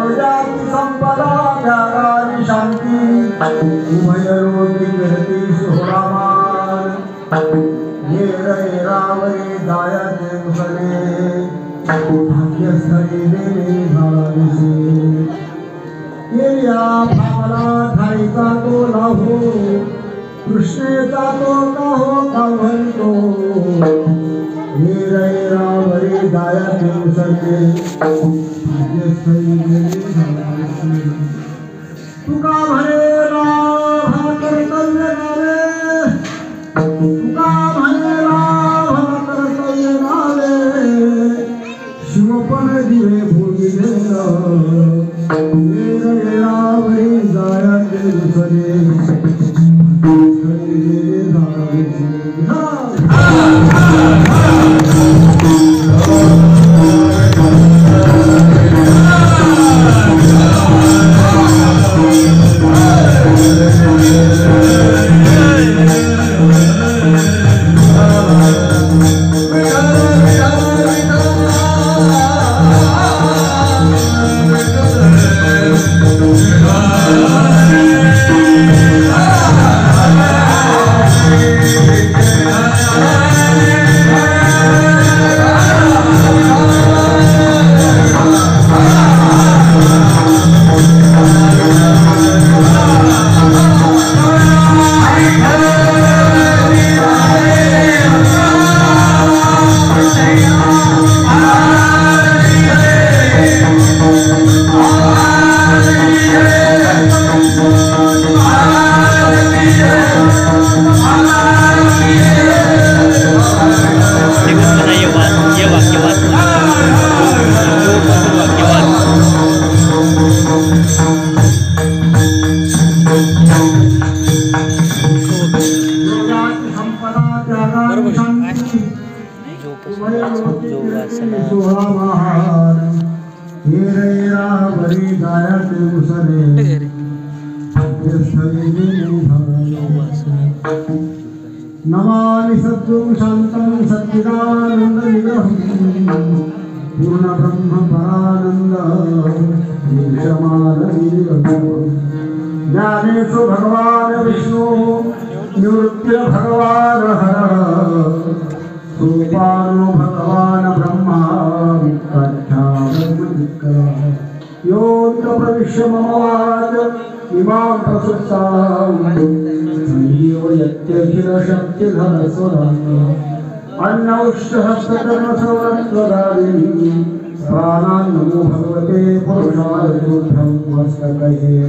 योजाती संपदा त्यागारी शांती उभयलोकी करती सोहरामान ये रे रावरे जायाचे मुसले भाग्यस्थळी देवी झालाविसे येया भावना ठाईचा तो लाहो कृष्णेचा तो काहो का म्हणतो ये रे रावरे जायाचे मुसले भाग्यस्थळी देवी झालाविसे तुका म्हणेला भा कर्तव्य नावे तुका म्हणेला भा कर्तव्य नावे शिवपण दिवे भोगिले ये रावरी जायाचे दुसरे नमामि सद्गुरुं शान्तं सच्चिदानन्दविग्रहं पूर्ण ब्रह्म परानन्द ज्ञानेषु भगवान् विष्णु निवृत्य भगवान् हरः सोपानो भगवान् ब्रह्मा योऽत्र प्रविश्य मम वाच इमां प्रसुप्तां अन्नौष्ठहस्तकर्मसौरत्वदारिणी प्राणान् नमो भगवते पुरुषाय तुभ्यं वस्तकये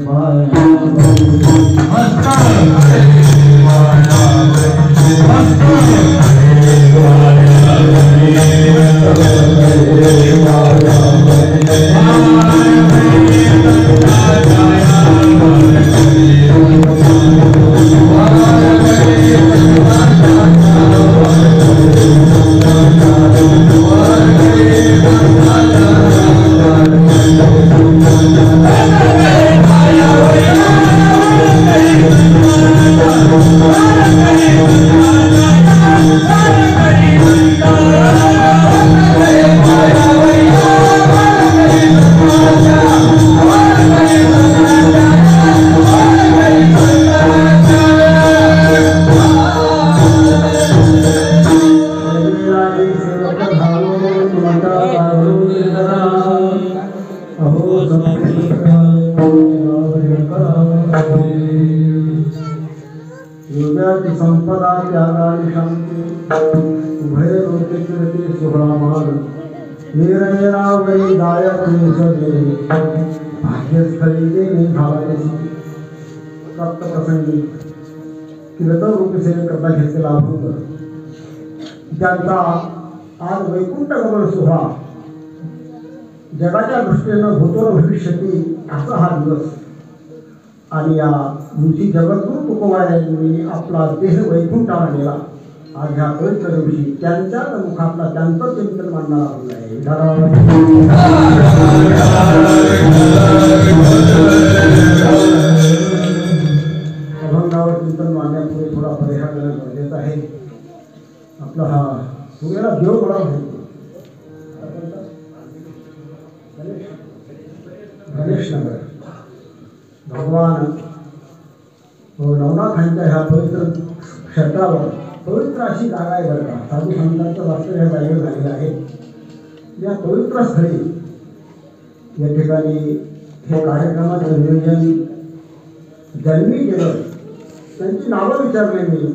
संपदा त्यागारी शांती उभय लोके कीर्ती सुरामान ये रावरी जायाचे मुसले भाग्यस्थळी देवी झालाविसे प्राप्त प्रसंगी कीर्तन रूपी सेवेकरता घेतलेला अभंग ज्यांचा आज वैकुंठ गमन सोहळा जगाच्या दृष्टीने भूतोर भविष्यती असा हा दिवस आणि या दिवशी जगद्गुरु तुकोबायांनी आपला देह वैकुंठाला नेला आज ह्या पवित्र दिवशी त्यांच्या मुखातला त्यांचं चिंतन मांडणारा आहे अभंगावर चिंतन मांडण्यापूर्वी थोडा परिहार देणं गरजेचं आहे आपला हा सूर्याला देव बळा गणेश नगर भगवान नवनाथांच्या ह्या पवित्र क्षेत्रावर पवित्र अशी जागा आहे बरं का. साधू संतांचं वास्तव या जागेवर झालेलं आहे. या पवित्र स्थळी या ठिकाणी हे कार्यक्रमाचं नियोजन ज्यांनी केलं त्यांची नावं विचारले मी.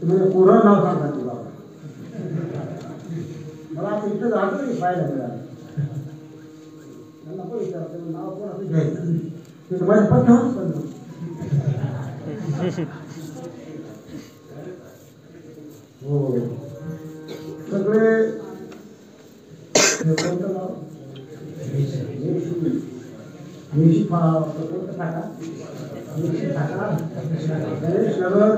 तुम्ही पूर्ण नाव सांगा तुला. मला आता इथं जायचं नाही पाहायला मिळालं. नको विचारतो नाव कोण असं घ्यायचं ते तुम्हाला पद्धत पण हो सगळे कोणतं नाव मेशी कोणतं टाका मेशी टाका गणेश नगर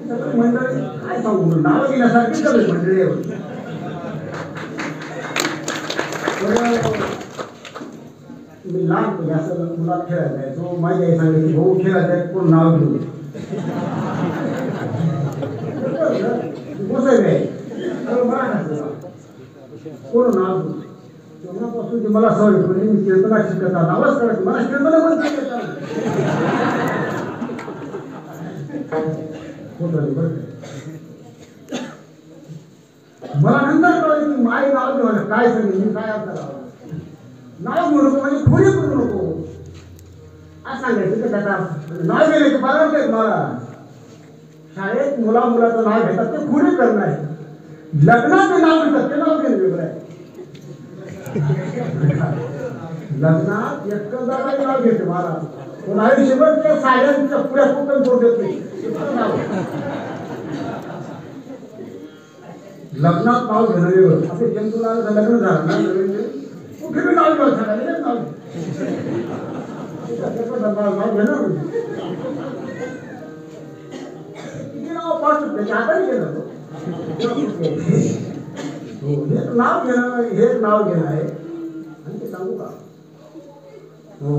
सगळी मंडळी काय सांगू नाव घेण्यासारखी सगळी मंडळी होती. मी लहान असं मुलात खेळायला जायचो. माझी आई सांगायची भाऊ खेळायचा कोण नाव घेऊ कोण नाव घेऊ. तेव्हापासून मला सवय पडली. मी कीर्तना शिकता नावच करायचं. मला कीर्तना पण मला नंतर कळलं की माई नाव घेऊ काय सांगेल मी काय अर्थ लावला. नाव घेऊ नको म्हणजे खोडी करू नको असं सांगायचं. त्याचा नाव गेले की बरोबर आहेत. मला शाळेत मुलाचं नाव घेतात ते खोडी करणं आहे. लग्नात ते नाव घेतात ते नाव घेणं वेगळं आहे. लग्नात एकटं जागा नाव घेते मला पण आयुष्यभर त्या साड्यांच्या पुढ्या कुठं जोड देत नाही. लग्नात नाव घेणं वेगळं. आपले चंदूला लग्न झालं ना कुठे बी नाव घेऊ शकता नाव नाव घेणार किती नाव पाठवत त्याच्या हाताने घेणार हे नाव घेणं हे नाव घेणं आहे. आणि ते सांगू का हो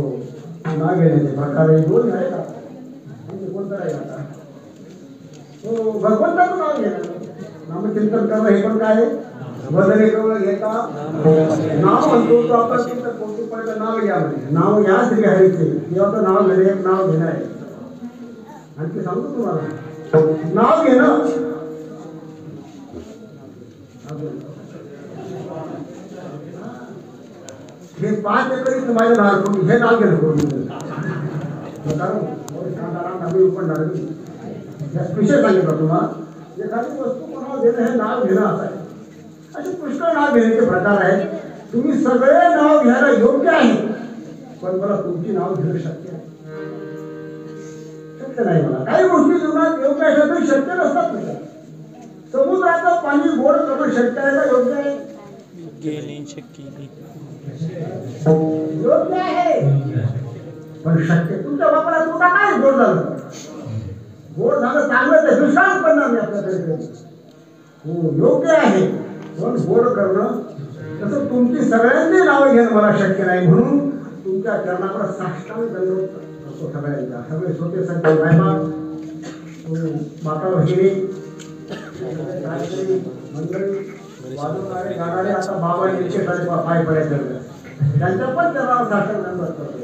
नाव घेण्याचे प्रकार दोन आहे का कोणतं आहे आता हो भगवंताचं नाव घेणं नामचिंतन करणं हे पण काय आहे. वदने कवळ घेता नाव म्हणतो तो आपलं चिंतन कौतुक नाव घ्या म्हणजे नाव घ्या श्री हरीचे तेव्हा नाव घेणे एक नाव घेणं आहे. आणि ते सांगतो तुम्हाला नाव घेणं हे 5 एकरीच माझ्या नाव हे नाव घेणं विषय सांगितलं तुम्हाला. एखादी वस्तू कोणाला देणं हे नाव घेणं असं आहे. असे पुष्कळ नाव घेण्याचे प्रकार आहेत. तुम्ही सगळे नाव घ्यायला योग्य आहे पण मला तुमची नाव घेणं शक्य आहे शक्य नाही. मला काही गोष्टी जीवनात योग्य आहे तरी शक्य नसतात. समुद्राचं पाणी गोड करणं शक्य आहे का योग्य आहे योग्य आहे पण शक्य तुमच्या बापाला तुमचा काय गोड झालं गोड झालं चांगलं ते दुष्काळ पडणार नाही आपल्याकडे. हो योग्य आहे पण गोड करणं तसं तुमची सगळ्यांनी नावं घेणं मला शक्य नाही. म्हणून तुमच्या चरणाकडे साष्टांग दंडवत करतो सगळ्यांचा. सगळे छोटे संत साहेब माता वगैरे मंडळी वाजवणारे गाणारे आता बाबा निश्चित पाय पडायचं त्यांच्या पण चरणावर साष्टांग दंडवत करतो.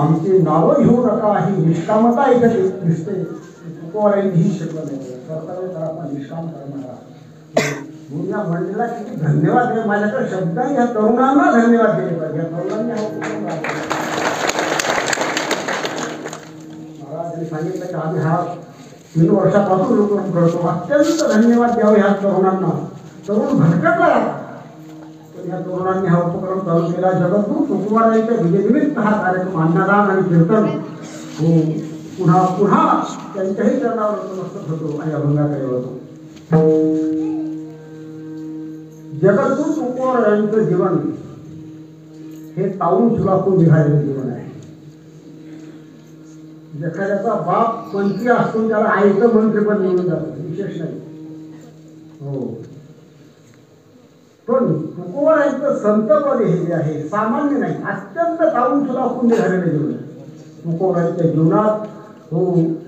आमची नावं घेऊ नका ही निष्कामता इथे दिसते. ही शिकवण कर्तव्य करा आपण निष्काम करणारा. म्हणून या मंडळीला किती धन्यवाद आहे. माझ्याकडे शब्द या तरुणांना धन्यवाद दिले पाहिजे. या तरुणांनी हा उपक्रम महाराजांनी सांगितलं की आम्ही हा 3 वर्षापासून उपक्रम करतो. अत्यंत धन्यवाद द्यावे ह्या तरुणांना. तरुण भटकटला या तरुणांनी हा उपक्रम चालू केला. जगद्गुरू तुकोबारायांच्या विजयनिमित्त हा कार्यक्रम अन्नदान आणि कीर्तन पुन्हा पुन्हा त्यांच्याही चरणावर नतमस्तक होतो आणि अभंगाकडे वळतो. जगद्गुरु तुकोबारायांचं जीवन हे तावून सुलाखून निघालेलं जीवन आहे. एखाद्याचा बाप मंत्री असतो त्याला आईचं मंत्रीपद मिळून जातं, विशेष नाही. हो, पण तुकोबारायांचं संतपद हे जे आहे सामान्य नाही, अत्यंत तावून सुलाखून निघालेलं जीवन. तुकोबारायांच्या जीवनात हो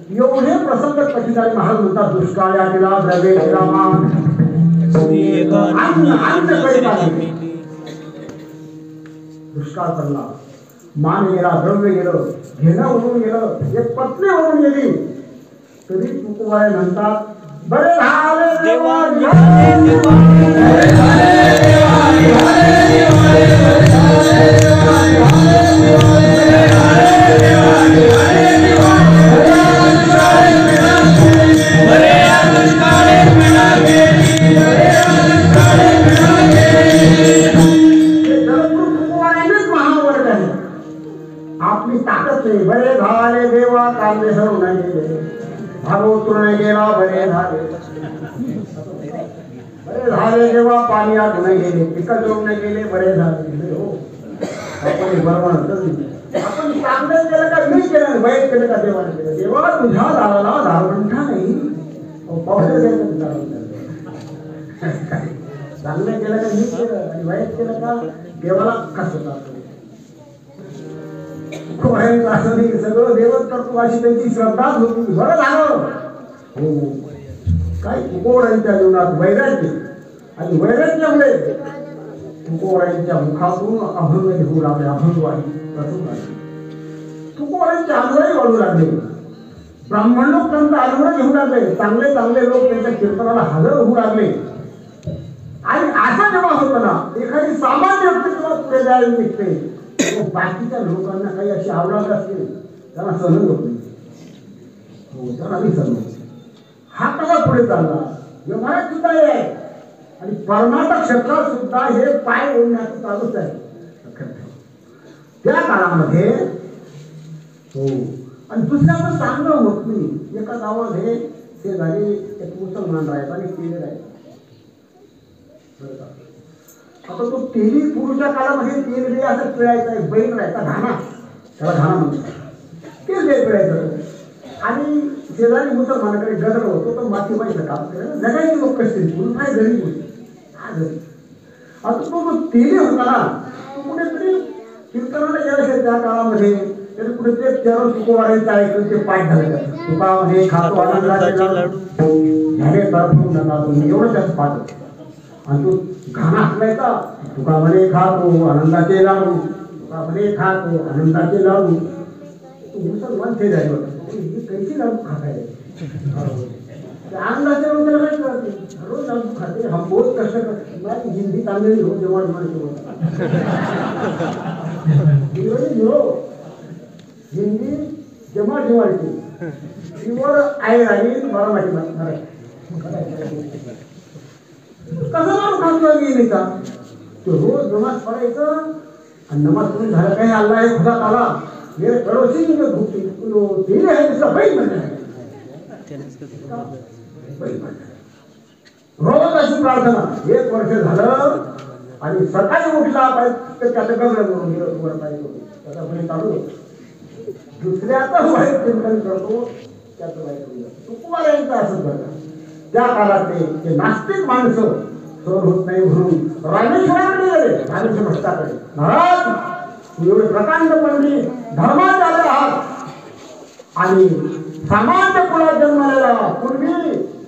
एवढे प्रसंग कठीण आहे. महाराज म्हणतात दुष्काळ आलेला द्रव्य रामान दुष्काळ पडला, मान गेला, द्रव्य गेलं, घेणं उडून गेलं, एक पत्नी उडून गेली, तरी तुकोबाराय म्हणतात बरे झाले देवा आपली ताकद नाही. बरे झाले देवा कांदे हरून गेले, भागवतून गेला बरे झाले. बरे झाले देवा पाणी आटून गेले, पिकं जेवून गेले बरे झाले. हो, आपण बरोबर आपण चांगलं केलं का मी केलं, वाईट केलं का देवाने केलं. देवा तुझ्या दाराला दारवंठा नाही, चांगलं केलं का मी केलं आणि वाईट केलं का देवाला कसं जातो. असं नाही, सगळं देवच करतो अशी त्यांची श्रद्धाच होती. बरं झालं. हो, काय तुकोबारायांच्या जीवनात वैराग्य आणि वैराग्यामुळे तुकोबारायांच्या मुखातून अभंग निघू लागले, अभंगवाणी रचू लागले. तुकोबारायांचे अनुभवही वाढू लागले, ब्राह्मण लोक त्यांचा अनुभव घेऊ लागले, चांगले चांगले लोक त्यांच्या कीर्तनाला हजर होऊ लागले. आणि असं जेव्हा होतं ना, एखादी सामान्य व्यक्ती जेव्हा पुढे जायला निघते, बाकीच्या लोकांना काही अशी आवडत असते त्यांना सहन होत नाही. हो, त्यांना नाही सहन होत. हा कसा पुढे चालला व्यवहारात सुद्धा हे आहे आणि परमार्थ क्षेत्रात सुद्धा हे पाय ओढण्याचं चालूच आहे. त्या काळामध्ये हो, आणि दुसऱ्याचं चांगलं होत नाही. एका गावामध्ये शेजारी एक मुसलमान राहायचा आणि तेली राहायचा. आता तो तेली पुरुषच्या काळामध्ये तेल असं पिळायचा, बैल राहायचा घाणा, त्याला घाणा म्हणतात, तेल दे पिळायचं. आणि शेजारी मुसलमानाकडे गदर होतो, तो मातीबाईचं काम करायला जगायचे लोक कसे म्हणून काय गरीब होते. आता तो जो तेली होता ना, तो कुठेतरी कीर्तनाला गेला त्या काळामध्ये, तरी कुठेतरी त्यावर तुकोबारायांचं ऐकून ते पाठ झाले. तुकामध्ये खातो आनंदाचे लाडू झाले तळपून नका तुम्ही, एवढं त्याचं पाठ होतं. आणि तो घाणा हसवायचा, तुका म्हणे खातो आनंदाचे लाडू, तुका म्हणे खातो आनंदाचे लाडू. मुसलमान ते झाले होते, कैसी लाडू खाताय आनंदाचे लाडू, त्याला काय करते रोज लाडू खाते, हम बहुत कष्ट करते. माझी हिंदी चांगली हो, जेव्हा हिंदी जेव्हा जेव्हा प्युअर आहे आणि मराठी कसं लाडू खातो गेलीचा. तो रोज नमाज पडायचं आणि नमाज पडून झालं काही अल्लाह आहे खुदा ताला मेरे पड़ोसी में भूखी तेरे है इसका बैल बन जाए, रोज अशी प्रार्थना 1 वर्ष झालं. आणि सकाळी उठला पाहिजे त्याचं गगन करून वर पाहिजे त्याचा बैल चालू होतो. दुसऱ्याचं वाईट चिंतन करतो, त्याचं वाईट होईल. तुकोबारायांचं असं बघा, त्या काळातले ते नास्तिक माणसं सहन होत नाही म्हणून रामेश्वराकडे गेले, रामेश्वर भट्टाकडे. महाराज एवढे प्रकांड पंडित धर्मात आले आहात आणि सामान्य कुळात जन्मालेला पूर्वी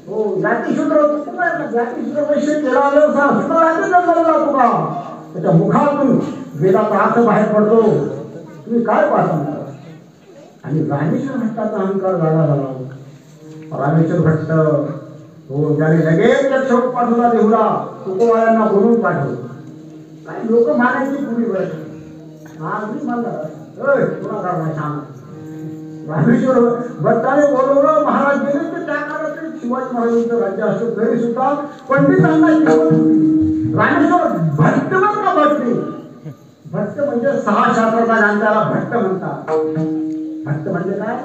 हो जातीशूद्र जातीशूद्र वैश्य केला शूद्र राज्य जन्मालेला तुका, त्याच्या मुखातून वेदाचा अर्थ बाहेर पडतो, तुम्ही काय पाहता. आणि रामेश्वर भट्टाचा अहंकार जागा झाला. रामेश्वर भट्ट हो त्याने लगेच लक्षोप पाठवला देऊला, तुकोबारायांना बोलून पाठवलं. काही लोक मानायची पूर्वी बरं रामेश्वर भट्टाने बोलवलं. महाराज गेले तर त्या काळात शिवाजी महाराजांचं राज्य असतं तरी सुद्धा पंडितांना रामेश्वर भट्ट का भट्टी, भट्ट म्हणजे 6 शास्त्राचा जाणणारा भट्ट म्हणतात. भट्ट म्हणजे काय,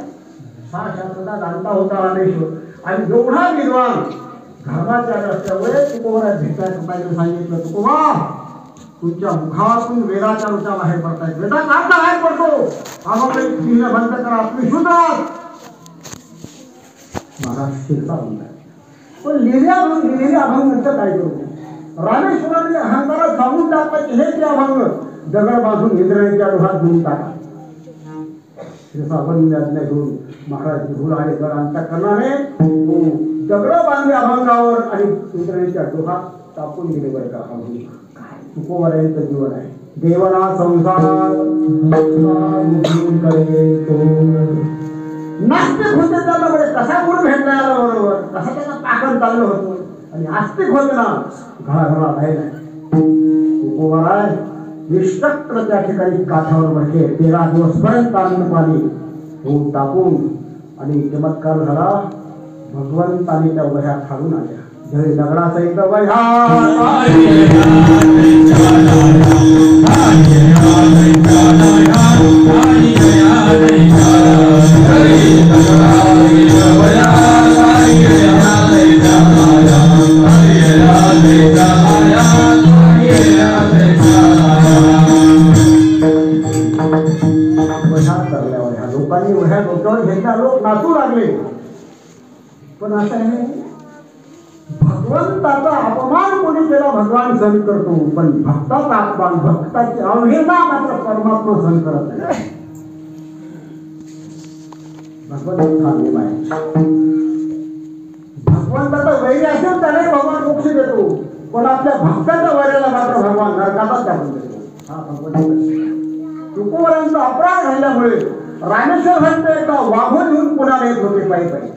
शास्त्राचा जाणता होता रामेश्वर आणि एवढा विद्वान धर्माच्या रस्त्यामुळे तुकोबाला भेटायचं पाहिजे सांगितलं. तुकोबा तुमच्या मुखातून वेदाच्या ऋचा बाहेर पडतायत. वेदा का बाहेर पडतो आम्हाला बंद करा तुम्ही शुद्ध महाराज शिरता म्हणतात. पण लिहिलेले अभंग नंतर काय करू. रामेश्वराने अहंकारात सांगून टाकलं हे ते अभंग दगड बांधून इंद्रायणीच्या डोहात घेऊन टाका. शिरसाबंद आज्ञा घेऊन महाराज निघून आले. तर अंतःकरणाने दगड बांधले अभंगावर आणि इंद्रायणीच्या डोहात टाकून गेले. बरं का अभंग तुकोबारायांचं जीवन आहे. देवना संसार नास्तिक होते त्याला बरे कसा गुण भेटला याला बरोबर कसा त्याचा पाकड चाललं होतं आणि आस्तिक होते ना घराघरा राहिला. तुकोबाराय निष्ठक्र त्या ठिकाणी काठावर बसले. 13 दिवसपर्यंत अन्न पाणी होऊन टाकून आणि चमत्कार झाला. भगवंताने त्या वह्या खालून आल्या. जरी दगडासहित वह्या लोकांनी वह्या डोक्यावर घेतल्या. लोक नाचू लागले. पण असं आहे भगवंताचा अपमान कोणी केला भगवान सहन करतो पण भक्ताचा अपमान भक्ताची अवहेलना मात्र परमात्मा सहन करत नाही. भगवंताचा वैरी असेल त्याने भगवान मोक्ष देतो पण आपल्या भक्ताच्या वैराला मात्र भगवान नरकातच टाकून देतो. हा भगवंत तुकोबारायांचा अपराध झाल्यामुळे रामेश्वर भक्त एकदा वाघून येऊन पुन्हा येत होते पायी पायी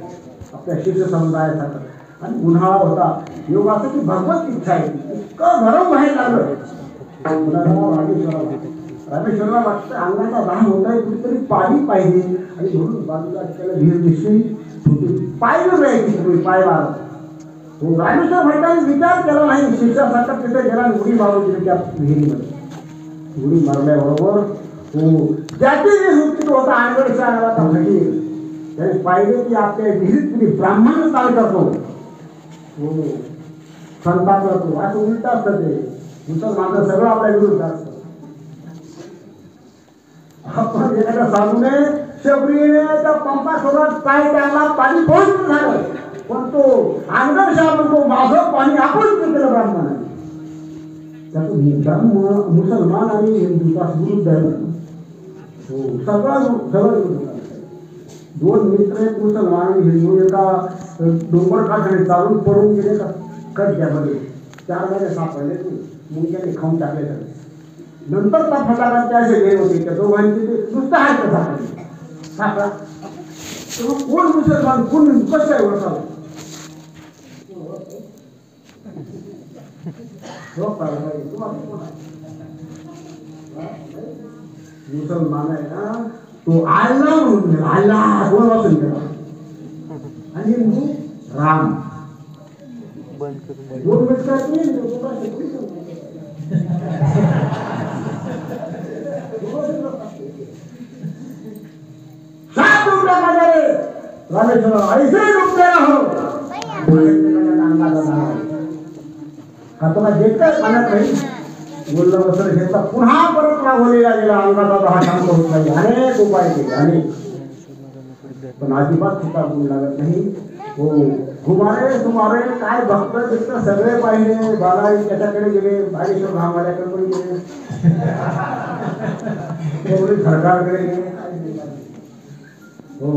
आपल्या शिष्य समुदायासाठी. आणि उन्हाळा होता. योगाचं की भगवत इच्छा आहे इतकं गरम व्हायला लागलं. रामेश्वरला वाटतं अंगाचा दाह होत आहे कुठेतरी पाणी पाहिजे आणि म्हणून बाजूला त्याला विहीर दिसली पाहिलं राहायची तुम्ही पाय मारत. रामेश्वर भट्टाने विचार केला नाही. शिष्यासारखा तिथे गेला उडी मारून दिली त्या विहिरीमध्ये. उडी मारल्याबरोबर ज्याची जी होता आणवडीचा नावाचा फकीर त्याने पाहिले की आपल्या विहिरीत तुम्ही ब्राह्मण चाल करतो संताप करतो असं उलट असतं. ते मुसलमान सगळं आपल्या विरुद्ध असतं. आपण एखाद्या साधूने शबरीने त्या पंपासोबत पाय टाकला पाणी पवित्र झालं पण तो अंगणशाह म्हणतो माझं पाणी आपण केलं ब्राह्मणाने. त्यातून मुसलमान आणि हिंदूचा विरुद्ध आहे. सगळं दोन मित्र एक मुसलमान आणि हिंदू एका डोंगर काठाने चालून पडून गेले खड्ड्यामध्ये. 4 महिने सापडले मुंग्याने खाऊन टाकले. नंतर त्या फटाका त्या असे गेले होते त्या दोघांचे ते नुसतं हात सापडा. कोण मुसलमान कोण कसं काय ओळखावं. मुसलमान आहे ना तो आल्ला म्हणून गेला. आल्ला 2 वाजून गेला आणि हिंदू राम 2 सात रुपया माझ्या रामेश्वर ऐसे रुपये हो का देखता पाण्यात नाही बोललं बसर घेतला पुन्हा परत रागवलेला गेला. अंगाचा दहा शांत होत नाही. अनेक उपाय केले अनेक पण अजिबात सुद्धा गुण लागत नाही. हो घुमारे सुमारे काय भक्त बिक्त सगळे पाहिले. बालाजी त्याच्याकडे गेले. बागेश्वर भामाड्याकडे पण गेले. सरकारकडे गेले. हो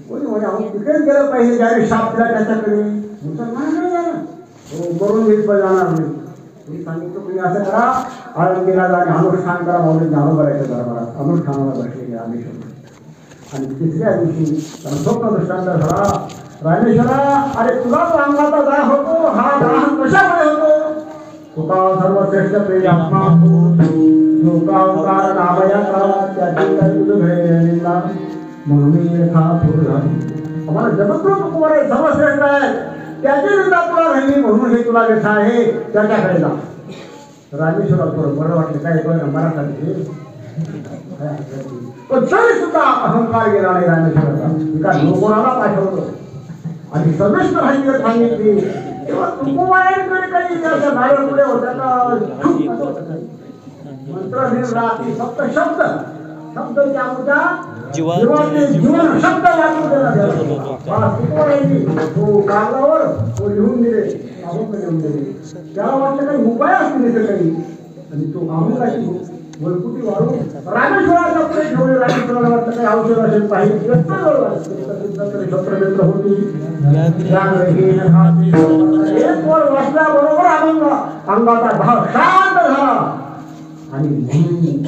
कोणी म्हणजे तिकडेच गेलं पाहिजे ज्यावेळी शाप दिला त्याच्याकडे. मुसलमान नाही जाणार हो करून घेत जाणार नाही. सांगितलं तुम्ही असं करा आळंदीला जा आणि अनुष्ठान करा. माऊली ज्ञान करायचं दरबारात अनुष्ठानाला बसलेले रामेश्वर. आणि 3ऱ्या दिवशी स्वप्न दृष्टांत झाला. रामेश्वरा अरे तुला तो अंगाचा दाह होतो हा दाह कशामुळे होतो. तुका सर्वश्रेष्ठ प्रेम आत्मा लोकावकार नामयाचा त्याची काही तुझं घडलेला म्हणून यथा थोर झाली. आम्हाला जगद्गुरु तुकोबाराय सर्वश्रेष्ठ आहे त्याची निंदा तुला राहिली म्हणून हे तुला व्यथा आहे त्याच्याकडे जा. रामेश्वराला थोडं बरं वाटलं काय बरं मराठात पण तरी सुद्धा अहंकार गेला नाही रामेश्वराचा. एका लोकोनाला पाठवलं आणि सर्वेश्वर हरिने सांगितले तेव्हा तुकोबायांकडे काही असं नारळ पुढे होत्या का मंत्र निर्राती फक्त शब्द शब्द त्यामुळा जीवाचे जीवन शब्द लागू देण्यात तो कागदावर तो लिहून दिले अभंग लिहून दिले. त्याला वाटतं काही उपाय असतील तिथे काही आणि तो अभंगाची वरकुटी वाढून रामेश्वराच्या पुढे ठेवले. रामेश्वराला वाटतं काही औषध असेल पाहिजे छत्रमित्र होती एक वर वाचल्याबरोबर अंगाचा भाव शांत झाला. आणि म्हणून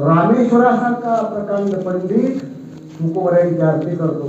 रामेश्वरासारखा प्रकांड पंडित तुकोबरायांची आरती करतो.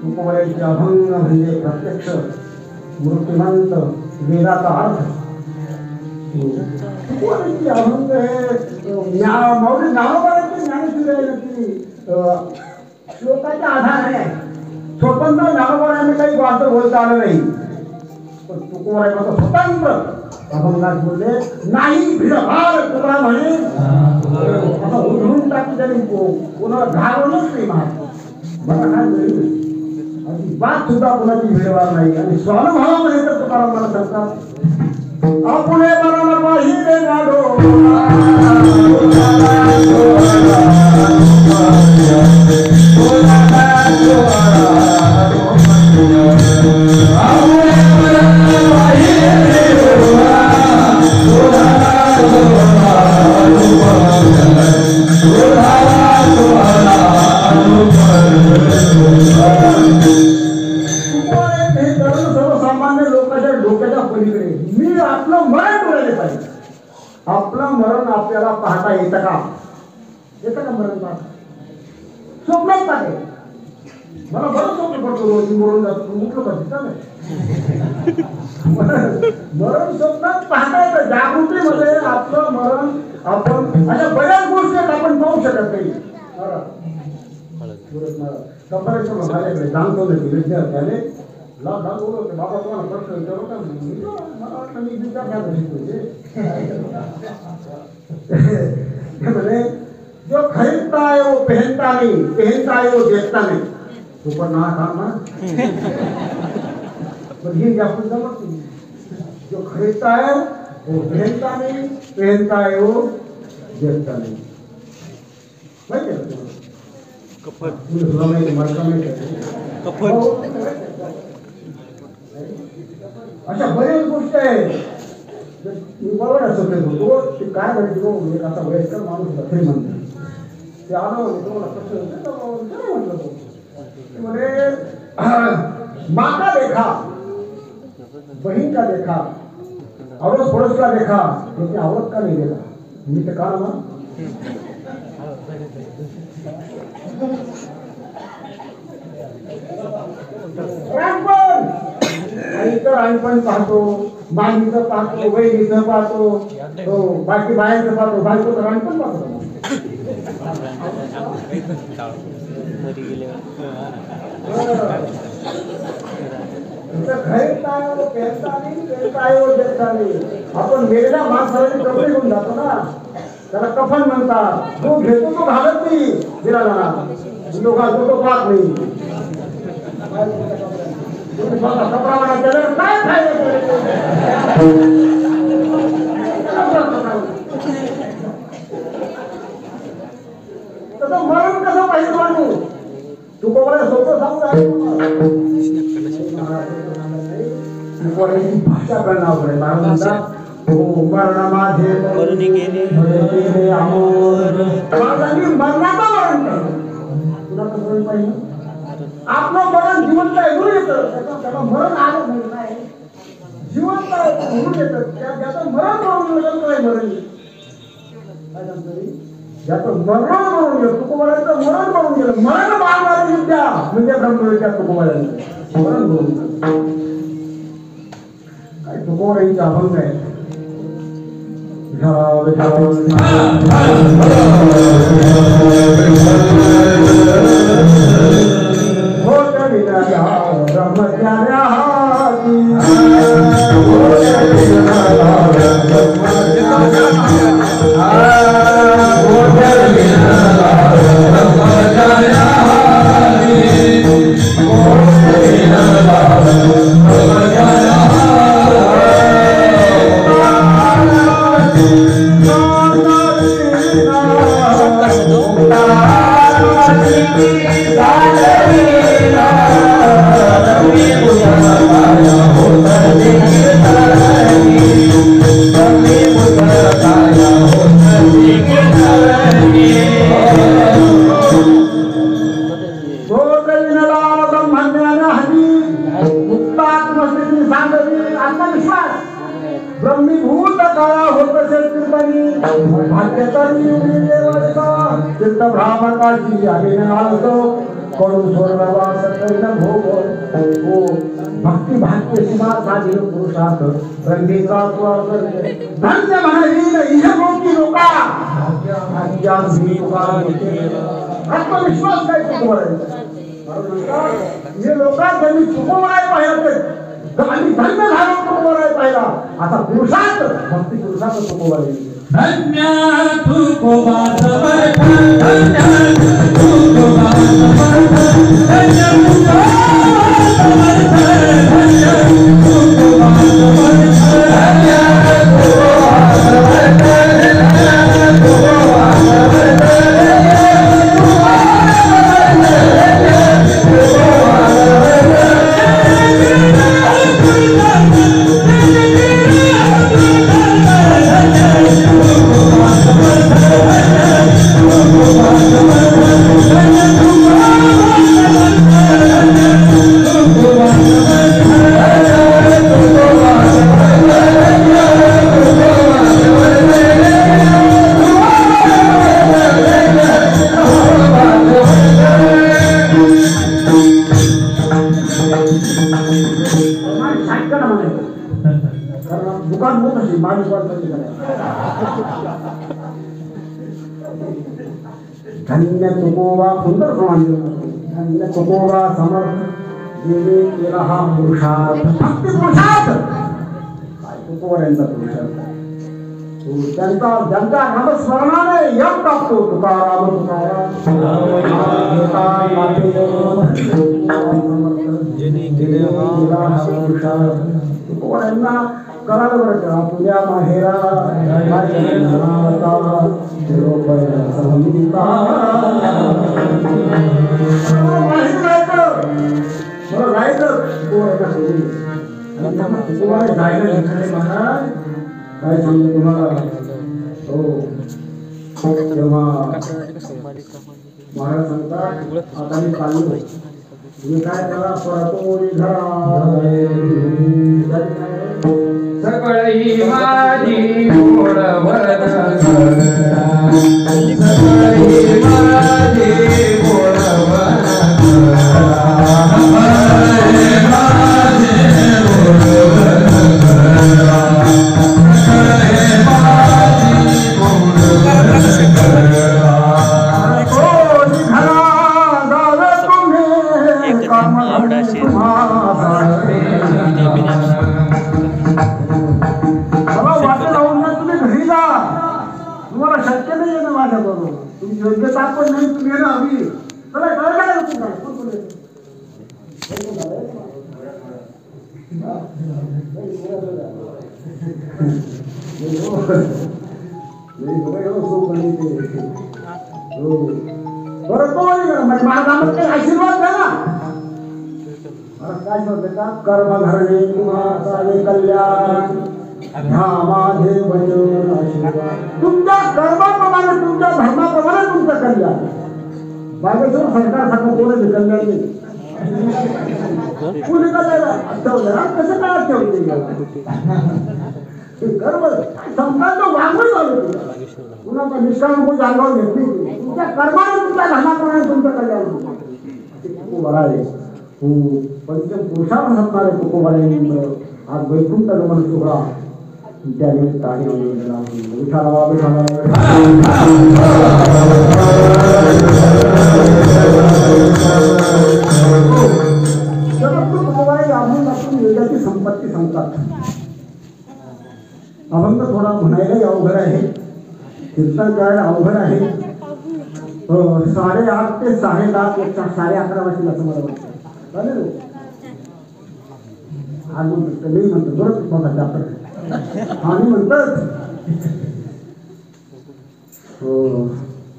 तुकोबरायांचे अभंग म्हणजे प्रत्यक्ष मूर्तिमंत वेदाचा अर्थ. तुकोबरायांचे अभंग हे मौली ज्ञानोबारांची ज्ञानेश्वरी आहे की श्लोकाच्या आधारे आहे. स्वतंत्र ज्ञानोबारांनी काही वाद बोलता आलं नाही. पण तुकोबरायांचा स्वतंत्र अभंगात बोलले नाही भिडभार तुकडा म्हणे असं उधळून टाकी त्यांनी कोणाला घालवलंच नाही. मला काय मिळेल बात सुद्धा कोणाची भेदभाव नाही. आणि स्वानुभवामध्ये तर तुकाराम मला सांगतात आपुणे मरण पाहिले गाडो सर्वसामान्य लोकांच्या डोक्याच्या पलीकडे मी आपलं मरण डोळ्याने पाहिजे. आपलं मरण आपल्याला पाहता येतं का? येतं का मरण पाहता? स्वप्नात पाहते. मला बरं स्वप्न पडतो रोज मरून जातो मुख्य पाहिजे मरण स्वप्नात पाहता येतं. जागृतीमध्ये आपलं मरण आपण अशा बऱ्याच गोष्टी आपण पाहू शकत नाही. कंपरेशन माझ्याकडे जाणतो नाही विद्यार्थ्याने बोलवते बाबा तुम्हाला प्रश्न विचारू का? मला वाटलं मी विचार म्हणे जो खरीदता है वो पहनता नहीं, पहनता है वो देखता नहीं. तो पण ना काम ना पण ही आपण जमत नाही. जो खरीदता है वो पहनता नहीं, पहनता है वो देखता नहीं. माहिती आहे अशा बऱ्याच गोष्टी आहेत. बरोबर असं होतो ते काय म्हणतो एक असा वयस्कर माणूस होता श्रीमंत. ते आलो तुम्हाला प्रश्न म्हटलं तो म्हणे माँ का देखा, बहन का देखा, अड़ोस पड़ोस का देखा, लेकिन औरत का नहीं देखा. मी ते का ना रानपण पाहतो, मागणीचं पाहतो, वहिनीचं पाहतो, बाकी बाहेरचं पाहतो. बायकोचं रानपण पाहतो. आपण वेगळ्या माणसाला कपडे घेऊन जातो ना, त्याला कफन म्हणतात. जो घेतो तो घालत नाही. विराला लोका तो पाहत नाही. कपडा काय फायदा त्याचं मरण कसं पाहिजे मानू तू कोणाला स्वतः सांगू कोणाची भाषा करणार पडेल म्हणतात हो मरण माझे गेले अमोल मरणाचा मरण तुला कसं पाहिजे आपलं मरण जिवंत आहे येतं त्याला मरण आलं नाही जिवंत आहे येतं त्याचं मरण म्हणून काय मरण काय सांगतो ज्याचं मरण म्हणून गेलं तुकोबाराचं मरण म्हणून गेलं मरण मारणारी विद्या म्हणजे ब्रह्मविद्या तुकोबारांचं मरण म्हणून काय तुकोबारांचे अभंग आहे ब्रह्मीभूत काळा होत असेल कीर्तनी भाग्याचा चित्त भ्रामकाची अभिनयालतो कडून स्वर्गवास कैन भोग हो भक्ती भाग्य सीमा साधील पुरुषार्थ रंगीचा धन्य म्हणील इह मोठी लोका भाग्यान मी आत्मविश्वास काय हे लोका त्यांनी चुकवणाय पाहिजे आणि धन्य झालो तुकोबाराय पाहिला आता पुरुषार्थ भक्ती पुरुषार्थ तुकोबाराय धन्य तुकोबा समर्थ धन्य तुकोबा समर्थ धन्य तुकोबा समर्थ धन्य तुकोबा समर्थ धन्य तुकोबा समर्थ धन्य तुकोबा समर्थ धन्य तुकोबा सुंदर धन्य तुकोबा समर्थ जिने केला हा पुरुषार्थ भक्ती पुरुषार्थ काय तुकोबारांचा पुरुषार्थ ज्यांचा नामस्मरणाने यम प्राप्तो तुकाराम जिने केला हा पुरुषार्थ तुकोबारांना करायला बरं तुझ्या माहेरा काय सांगू तुम्हाला हो तेव्हा महाराज सांगतात आता मी चालू तुम्ही काय करा पडतो सकळी माझी गोड वरद सकळी माझी गोड तुम्हाला शक्य नाही ना माझ्या बरोबर तुम्ही योग्यता पण नाही तुम्ही येणं हवी चला कळलं माझा काही आशीर्वाद द्या ना. काय म्हणते का कर्म धरणे तुम्हाला कल्याण ह्या माझे वचन आशीर्वाद. तुमच्या कर्माप्रमाणे तुमच्या धर्माप्रमाणे तुमचं कल्याण. बागेश्वर सरकार सांगत कोणी कल्याण नाही. कुणी कल्याण कसं काय ठेवते कर्म संतांचं वागून झालं. कुणाचा निष्काम कोणी अंगावर घेतली. तुमच्या कर्माने तुमच्या धर्माप्रमाणे तुमचं कल्याण होतं. बरा आहे. पंचपुरुषावर असणारे तुकोबारायंत्र आज वैकुंठ गमन सोहळा त्या निमित्ताने विठाला योगाची संपत्ती सांगतात. अभंग थोडा म्हणायलाही अवघड आहे, कीर्तन करायला अवघड आहे. 8:30 ते 10:30 पेक्षा 11:30 वाजतील असं मला वाटतं. चालेल आज मी म्हणतो बरं मोठा चॅप्टर आणि म्हणतात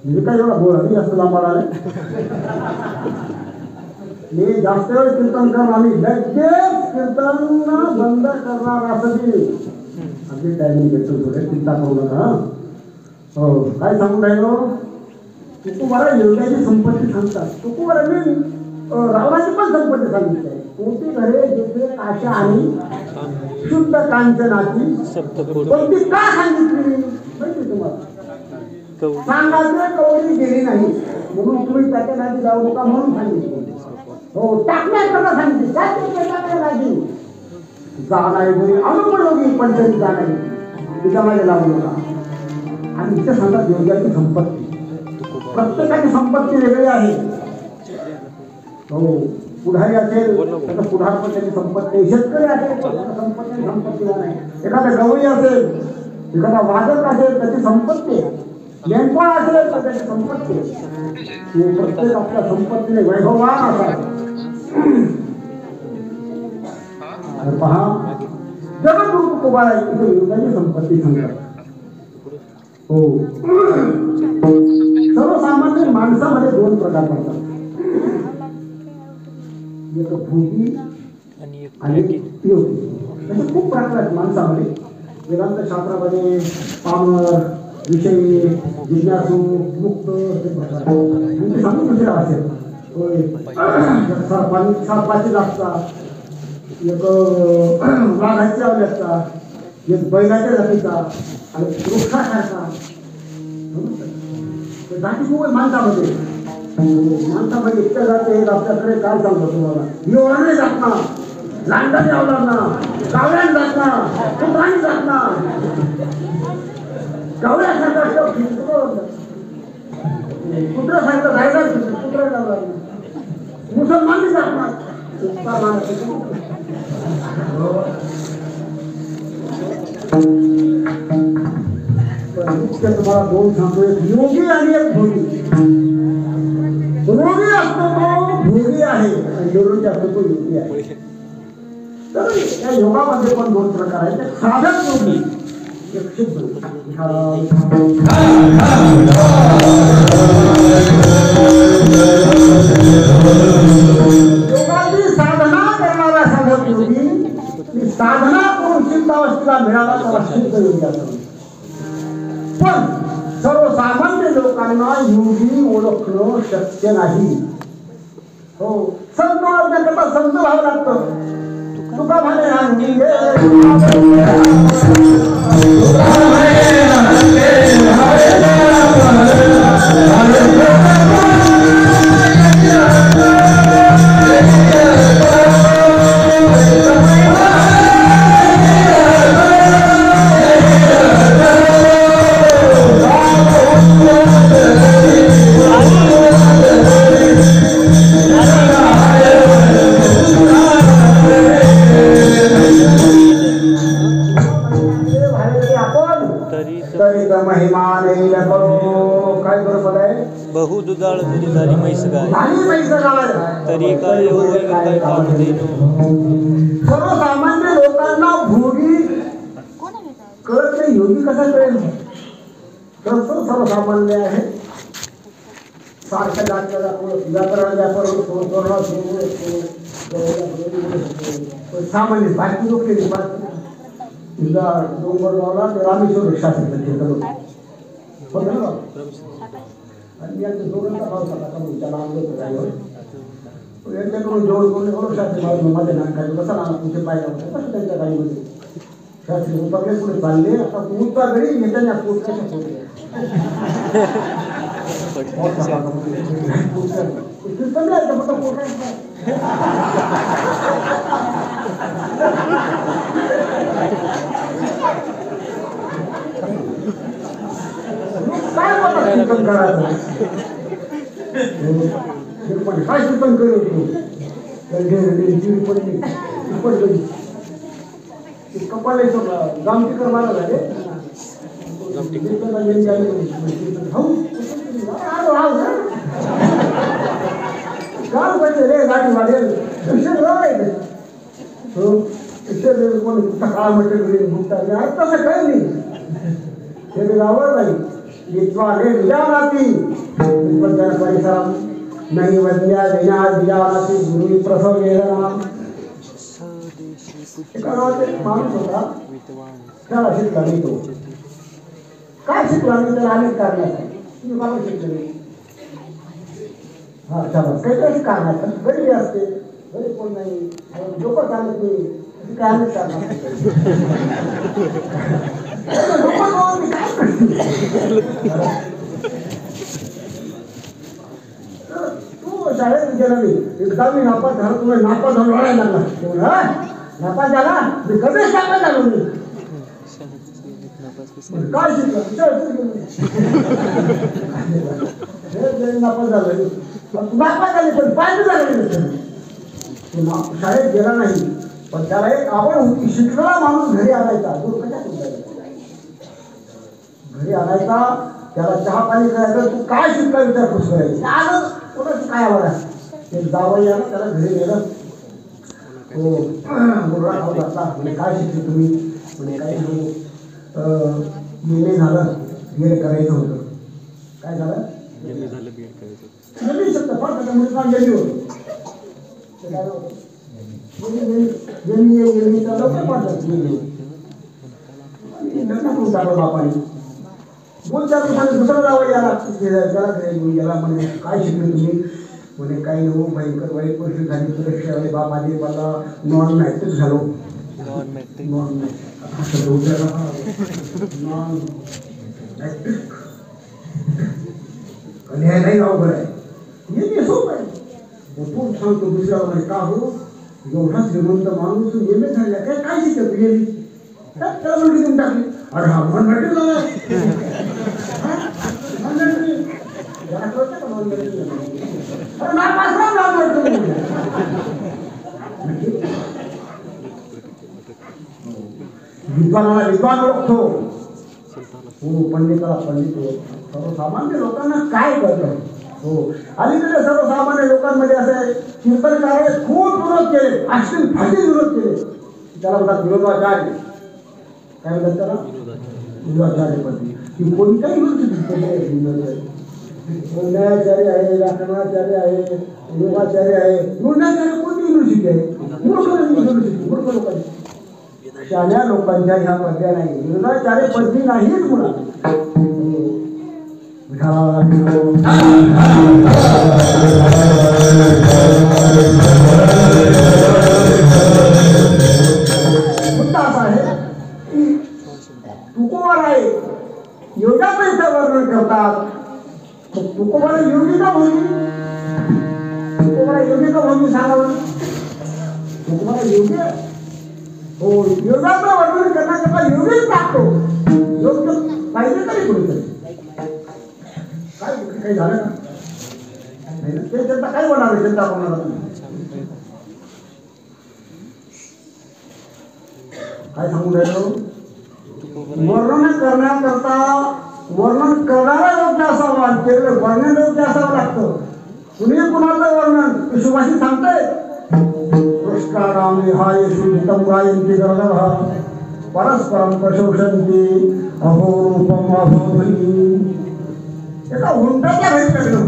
म्हणजे काय एवढा बोल मी जास्त लांब आला मी जास्त वेळ कीर्तन करणार. आम्ही लगेच कीर्तन बंद करणार असं मी अगदी टायमिंग घेतो. थोडे चिंता करू नका. हो काय सांगून राहिलो. तुकोबारा योगाची संपत्ती सांगतात. तुकोबारा मी रावणाची पण संपत्ती सांगितली आहे. कोणती घरे जिथे काशा आणि शुद्ध कांचनाची पण ती का सांगितली माहिती तुम्हाला. सांगायचे कवडी गेली नाही म्हणून तुम्ही त्याच्या नादी जाऊ नका म्हणून सांगितले. हो टाकण्याकरता सांगितले. त्याची जाणारी जरी अनुपयोगी पण तरी जाणारी तिच्या माझ्या लावू नका. आणि इथे सांगतात योगाची संपत्ती. प्रत्येकाची संपत्ती वेगळी आहे. हो पुढारी असेल त्याचा पुढार पण त्याची संपत्ती. शेतकरी असेल संपत्ती संपत्तीला नाही. एखादा गवळी असेल एखादा वादक असेल त्याची संपत्ती. मेंढपाळ असेल तर त्याची संपत्ती. प्रत्येक आपल्या संपत्तीने वैभववान असावा. पहा जगद्गुरु तुकोबारा इथे योगाची संपत्ती सांगतात. हो सर्वसामान्य माणसामध्ये 2 प्रकार पडतात. एक भोगी आणि योगी. असे खूप प्रकार आहेत माणसामध्ये. वेदांत शास्त्रामध्ये पामर विषयी जिज्ञासू मुक्त हे प्रकार आणि सांगून दुसऱ्या असेल. सर्पाची लागतात, एक वाघाची लावली असतात, एक बैलाच्या जातीचा आणि वृक्षासारखा जाती खूप माणसामध्ये. माणसामध्ये इतक्या जाते आहेत. आपल्याकडे काय सांगतो तुम्हाला. योगाने जात ना, लांडाने लावणार ना, कावळ्याने जात ना, कुत्राने जात ना. कावळ्यासारखा कुत्र्यासारखं जायला कुत्रा लावणार ना. मुसलमानही जात ना. तुम्हाला 2 सांगतो. एक योगी आणि एक भोगी. रोगी असतो तो भोगी आहे आणि निरोगी असतो तो योगी आहे. तर या योगामध्ये पण 2 प्रकार आहेत. एक साधक योगी एक सिद्ध. योगाची साधना करणारा साधक योगी साधना करून सिद्ध अवस्थेला मिळाला तर सिद्ध योगी असतो. पण सर्वसामान्य लोकांना योगी ओळखणं शक्य नाही. हो संत ओळखण्याकरता संत व्हावं लागतं. तुका म्हणे बहु दुधाळ जरी झाली म्हैस गाय तरी काय होईल काय काम देणो. सर्वसामान्य लोकांना भोगी कळत नाही. योगी कसा कळेल. सर्वसामान्य आहे सारख्या जातीला व्याकरण व्यापार सामान्य बाकी लोक तुझा डोंगरगावला ते रामेश्वर शास्त्री होतं ना आणि यांच्या जोडून त्याला आणलं यांच्याकडून जोड करून शास्त्री माझ्या नाकाय कसा ना तुझे पाहिला होता कसं त्यांच्या गाडीमध्ये शास्त्री उतरले पुढे चालले आता उठता घरी येताना पोट कशा पोटले काय कीर्तन करायचं काय कीर्तन करत कपालेश्वर गामटीकर मारा झाले गाव पाहिजे रे गाडी वाढेल कोणी काळा म्हटलं भुगता तसं काही नाही हे गावावर नाही विद्वाने विजानाती परिसरात नाही वद्या विना विजानाती गुरु प्रसव वेदना माणूस होता त्याला शिकला नाही तो काय शिकला नाही त्याला अनेक कारणासाठी तुम्ही मला शिकले हा चला काहीतरी कारणाचं गरीबी असते गरीब कोण नाही लोक चालत नाही काय अनेक कारणात तू शाळेत गेला नाही एकदा मी नापास झाला तुला नापास झाला लढायला लागला नापास झाला मी कधीच नापास झालो मी काय शिकला नापास झालं नापास झाले पण पाहिजे झालं शाळेत गेला नाही पण त्याला एक आवड होती शिकलेला माणूस घरी आणायचा घरी आणायचा त्याला चहा पाणी करायचं तू काय शिकला विचारपूस करायची आलं कोणाची काय आवड आहे ते जावं आलं त्याला घरी गेलं हो मुलगा खाऊ घातला म्हणजे काय शिकले तुम्ही म्हणजे काय एम ए झालं बी एड करायचं होतं काय झालं एम ए झालं बी एड करायचं एम ए शकतं फार त्याच्या मुलगा गेली होतं ते काय होतं बापाने बोलच्या दुसरं जावं याला गेला म्हणे काय शिकले तुम्ही म्हणे काही हो भयंकर वाईट परिस्थिती झाली परीक्षा बाप आधी मला नॉन मॅट्रिक झालो नॉन मॅट्रिक लिहाय नाही अवघड आहे हे सोप आहे तू सांगतो दुसऱ्या म्हणे का हो एवढा श्रीमंत माणूस एम ए झाला काय काय शिकत गेली त्याला मुलगी देऊन टाकली अरे हा मन मॅट्रिक झाला विद्वानाला विद्वान ओळखतो हो पंडिताला पंडित ओळखतो सर्वसामान्य लोकांना काय करतं हो अलीकडे सर्वसामान्य लोकांमध्ये असे कीर्तनकाराने खूप विरोध केले अश्लील भाषेत विरोध केले त्याला म्हणतात विरोधाचार्य काय म्हणतात त्याला विरोधाचार्य पद्धती की कोणत्याही गोष्टी गौंडाचार्य आहे व्याकरणाचार्य आहे योगाचार्य आहे गौंडाचार्य कोणती युनिव्हर्सिटी आहे मूर्ख युनिव्हर्सिटी मूर्ख लोकांची शाळ्या लोकांच्या ह्या पदव्या नाही विरोधाचार्य पदवी नाहीच मुळात मुद्दा असा आहे की तुकोबार आहे योगाचं वर्णन करतात तुकोबाला योगी का भूमी तुकोबाला योगी का भूमी सांगावं तुकोबाला योगी हो योगाचं वर्णन करण्याकरता योगीच टाकतो योग पाहिजे तरी पुढे काय काही झालं का ते जनता काय होणार आहे जनता कोणाला काय सांगू राहिलो वर्णन करण्याकरता वर्णन करणारा योग्य असावा वर्णन योग्य असावं लागतं कुणी कुणाचं वर्णन सुभाषी सांगतंय कृष्णाराम विहाय सुजितम गायन्ति गणगणः परस्परं प्रशंसन्ति अहो रूपम अहो ध्वनि एका उंटाच्या घरी लागलं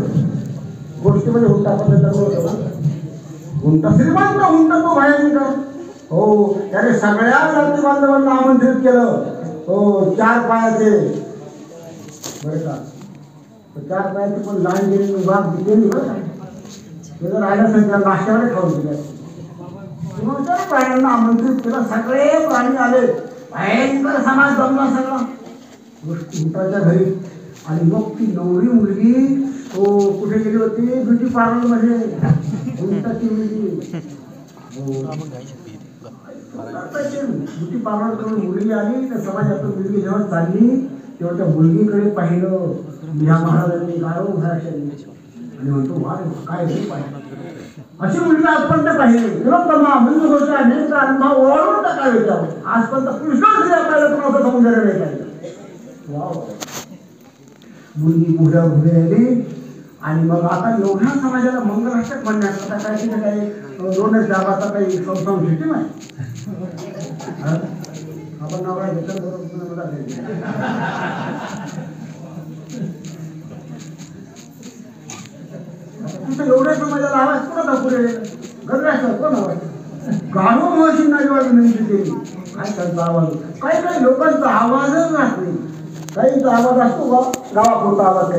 गोष्टीमध्ये हुंडा पण होतो हुंडा श्रीमंत हुंडा तो भयंकर हो त्याने सगळ्या जाती बांधवांना आमंत्रित केलं हो 4 पायाचे बरं का 4 पायाचे पण लहान गेली वाघ दिलेली बरं ते जर राहिल्यासाठी नाश्त्यावर खाऊन दिले प्राण्यांना आमंत्रित केलं सगळे प्राणी आले भयंकर समाज जमला सगळा हुंडाच्या घरी आणि मग ती नवरी मुलगी कुठे गेली होती ब्युटी पार्लर मध्ये हुंडाची मुलगी ब्युटी पार्लर कडून मुलगी आली त्या समाजातून मुलगी जेव्हा चालली तेव्हा त्या मुलगीकडे पाहिलं ह्या महाराजांनी गाळो महाराजांनी आणि म्हणतो वा काय पाहिजे अशी मुलगी आजपर्यंत पाहिली म्हणजे गोष्ट अनेक अनुभव ओळखून टाकावे आजपर्यंत कृष्ण आपल्याला कुणाचं समुद्र नाही पाहिजे वा मुलगी पुढे उभी राहिली आणि मग आता एवढ्या समाजाला मंगलाष्टक म्हणण्यात आता काय काही दोनच जागाचा काही संस्थान सिस्टीम आहे आपण नवरा घेतलं बरोबर तुमच्या एवढ्या समाजाला आवाज कोणा पुढे गजरायचा कोण आवाज गाणं महर्षींना जेव्हा विनंती केली काय त्यांचा आवाज काही काही लोकांचा आवाजच राहत नाही काहींचा आवाज असतो गावापुरता आवाज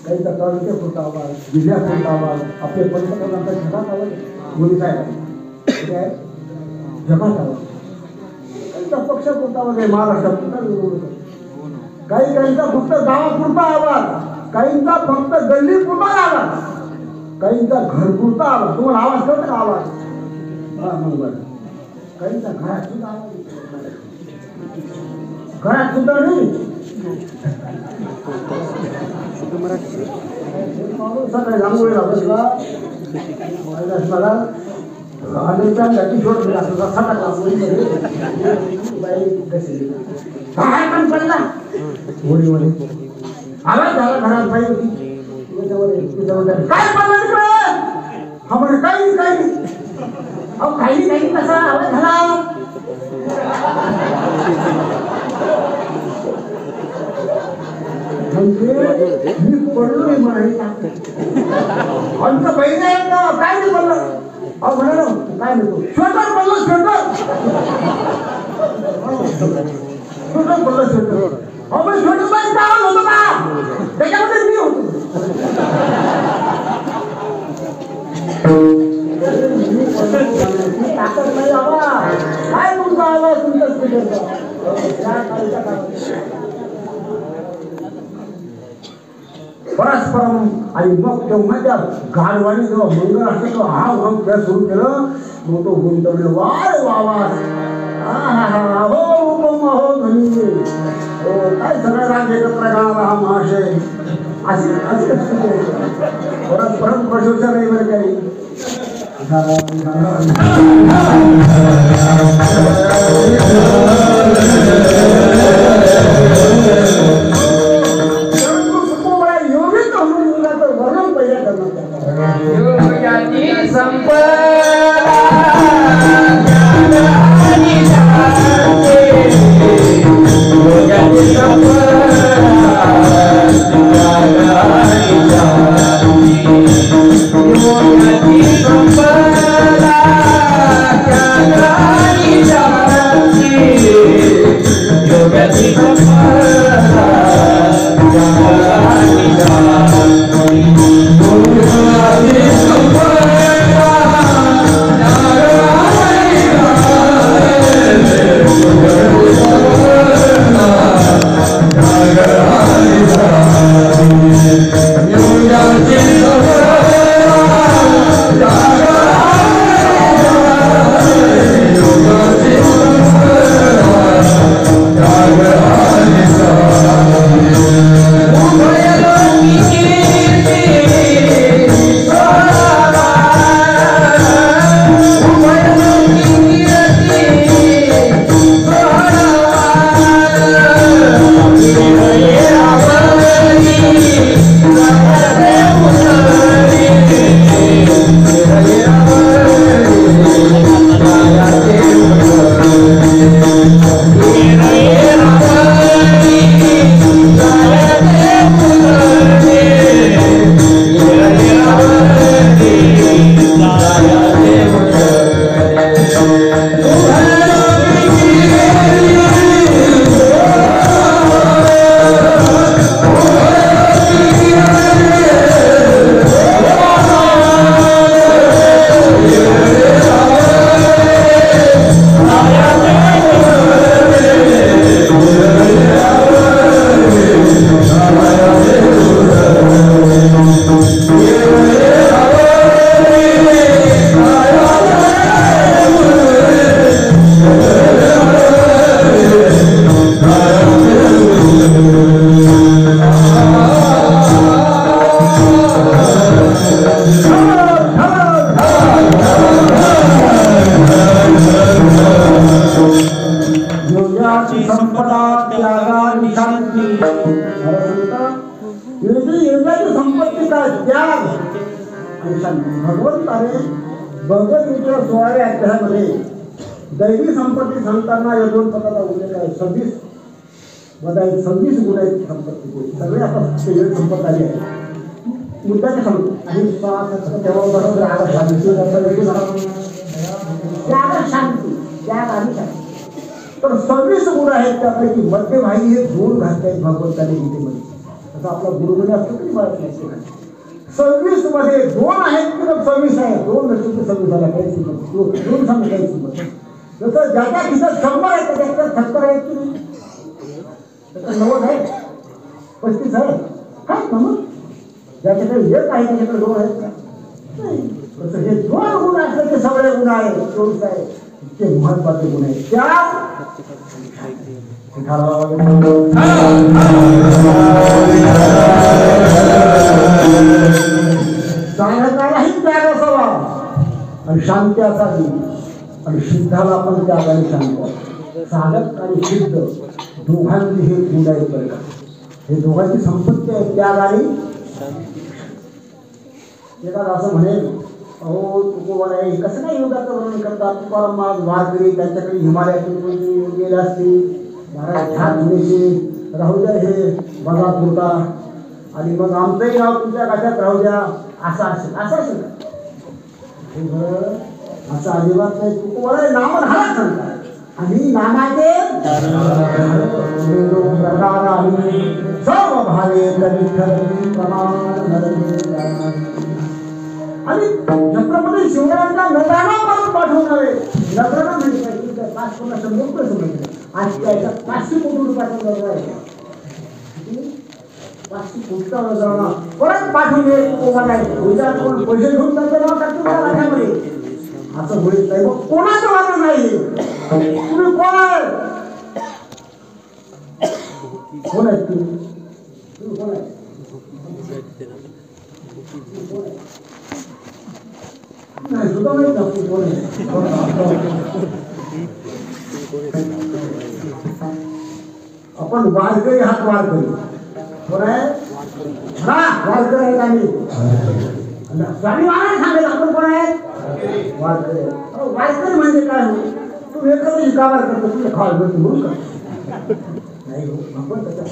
काहींचा तालुक्यापुरता आवाज जिल्ह्यापुरता आवाज आपले पंतप्रधानांचा जगात आवाज मोदी काय जगात आवाज काहींचा पक्षापुरता आवाज आहे महाराष्ट्रापुरता काही काहींचा फक्त गावापुरता आवाज काहींचा फक्त गल्लीपुरता आवाज काहींचा घरपुरता आवाज तुम्हाला आवाज कळतो का आवाज काहींचा घरात सुद्धा आवाज घरात सुद्धा नाही सकाळी रांगोळी लागला मला अनेकांसाठी छोट काय पण पडला होळीमध्ये आवाज झाला घरात बाई होती काय पडलं तिकडे हा म्हणजे काही काही अहो काही काही कसा आवाज झाला म्हणजे मी पडलो नाही म्हणायचा आमचं बहीण आहे ना काय नाही पडलं अहो म्हणालो काय म्हणतो स्वेटर पडलं स्वेटर स्वेटर पडलं स्वेटर अहो पण स्वेटर पण आवाज होतो का त्याच्यामध्ये मी होतो ताकद नाही आवाज काय तुमचा आवाज तुमच्या स्पीकरचा परस्परम आणि मग तेव्हा त्या गाडवाने जेव्हा मंगळ असतो हा मग त्या सुरू केलं मग तो गुंतवले वाय आवाज हो उपम हो धनी हो काय सगळ्या राग एकत्र गाणारा हा महाशय अशी अशी परस्परम प्रशंसा नाही बरं काही Oh आणि शांती. भगवंताने भगवद्गीतेच्या 16व्या अध्यायामध्ये दैवी संपत्ती सांगताना या 2 पदाचा उल्लेख आहे. 26 बदल 26 गुण आहेत संपत्तीचे. सगळे आता वेगळी संपत्ती आली आहे. मुद्द्याने सांगतो आणि तेव्हा बरोबर आता शांती शांती त्याग आणि शांती. तर 26 गुण आहेत. त्यापैकी मध्यभागी हे 2 घातले आहेत भगवंताने गीतेमध्ये. तसं आपला गुरुमुनी असतो तरी मला 26 मध्ये 2 आहेत की 26 आहे. 2 नसतील तर 26 झाला काही किंमत 2 सांगू काही किंमत. जसं ज्याच्या खिशात 100 आहेत त्याच्यात 70 आहेत की नाही. त्याच्यात 90 आहे 35 आहे काय ना मग. ज्याच्याकडे 1 आहे त्याच्याकडे 2 आहेत का नाही. तसं हे 2 गुण असले ते सगळे गुण आहेत. 24 आहे ते महत्वाचे गुण आहेत. त्या साधकालाही त्याग असावा आणि शांती असावी आणि सिद्धाला पण त्याग आणि शांती. साधक आणि सिद्ध दोघांची हे गुण आहेत बरं का. हे दोघांची संपत्ती आहे त्याग आणि एखादा असं म्हणेल अहो तुकोबा आहे कसं नाही योगाचं वर्णन करतात. तुकाराम महाराज वारकरी त्यांच्याकडे हिमालयातून गेले असतील. महाराज ह्या थोडेसे राहू द्या हे बघा पुरता आणि मग आमचंही नाव तुमच्या गाठ्यात राहू द्या असं असेल. असं असेल असं अजिबात नाही. तुकोबा नाव राहत सांगतात आणि नामाचे सर्व भावे आणि छत्रपती शिवरायांना नजराणा करून पाठवणारे. नजराणा म्हणजे काय 550 रुपये समजले. आज त्याच्या 500 कोटी रुपयाचा नजरा आहे. 500 कोटीचा नजराणा परत पाठवले. विचार करून पैसे घेऊन त्यांचं नाव टाकतो राज्यामध्ये असं होईल नाही. मग कोणाचं वाटत नाही. तुम्ही कोण आहे. कोण आहे तुम्ही कोण आहे. नाही सुद्धा माहित नाही कोण आहे. आपण वारकरी हात वारकरी कोण आहे. हा वारकरी आहेत आम्ही. स्वामी महाराज सांगेल आपण कोण आहे वारकरी. वारकरी म्हणजे काय. तू एखादं शिकावर करतो तुझ्या खाल म्हणून करतो नाही हो. आपण त्याच्या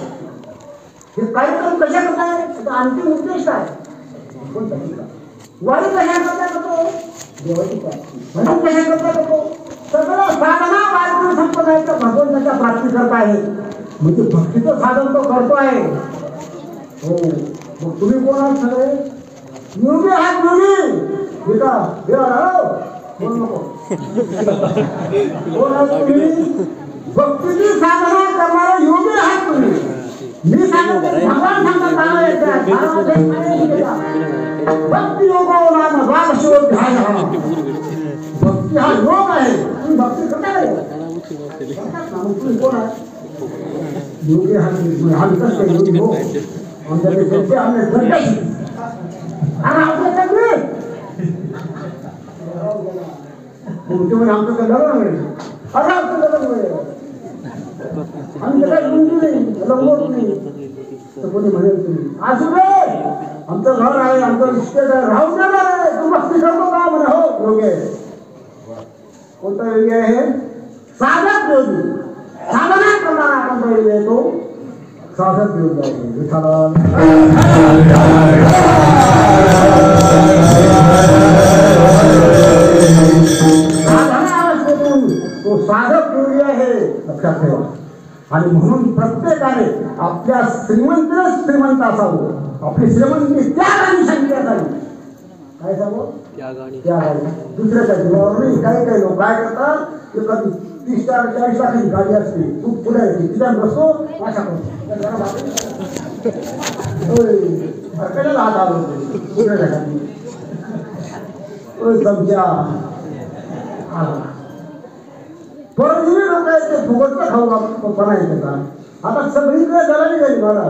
हे कार्यक्रम कशा करताय. अंतिम उद्देश काय कोणता शिका. वारी कशा करता करतो देवाची प्राप्ती म्हणून कशा करता करतो. सगळं साधना वारकरी संप्रदायाच्या भगवंताच्या प्राप्ती करता आहे. म्हणजे भक्तीचं साधन तो करतो आहे. हो मग तुम्ही कोण आहात सगळे. योगी आहात योगी एका देवाला कोण नको कोण आहात तुम्ही. भक्तीची साधना करणारे योगी आहात तुम्ही. मी सांगतो भगवान सांगतात भक्ती योग नाम राम शिव ध्यान. भक्ती हा योग आहे. तुम्ही भक्ती करता तुम्ही कोण आहे. योगी हा विकास योगी हो आमच्याकडे आम्ही आमचं लग्न मिळेल. अरे आमचं लग्न मिळेल आम्ही काय नाही लंबवत नाही. तर कोणी म्हणेल तुम्ही असू दे आमचं घर आहे आमचं रिश्तेदार आहे राहू देणार आहे. तू भक्ती करतो का म्हणे. हो योगी आहे. कोणता योगी आहे. साधक योगी. साधना करणारा कोणता योगी आहे तो साधक योगी आहे. तो साधक योगी आहे लक्षात ठेवा. आणि म्हणून प्रत्येकाने आपल्या श्रीमंत असावं. आपली श्रीमंती त्याग आणि शांती असावी. काय सांगू त्याग. दुसऱ्या काही नाही. काही काही लोक काय करतात एखादी 30-40 लाखाची गाडी असते. तू पुढे तिच्या बसतो अशा करतो हात आलो समजा परजीवी लोक आहेत ते फुकटचं खाऊ बनायचं का. आता सगळीकडे दलाली गेली मला.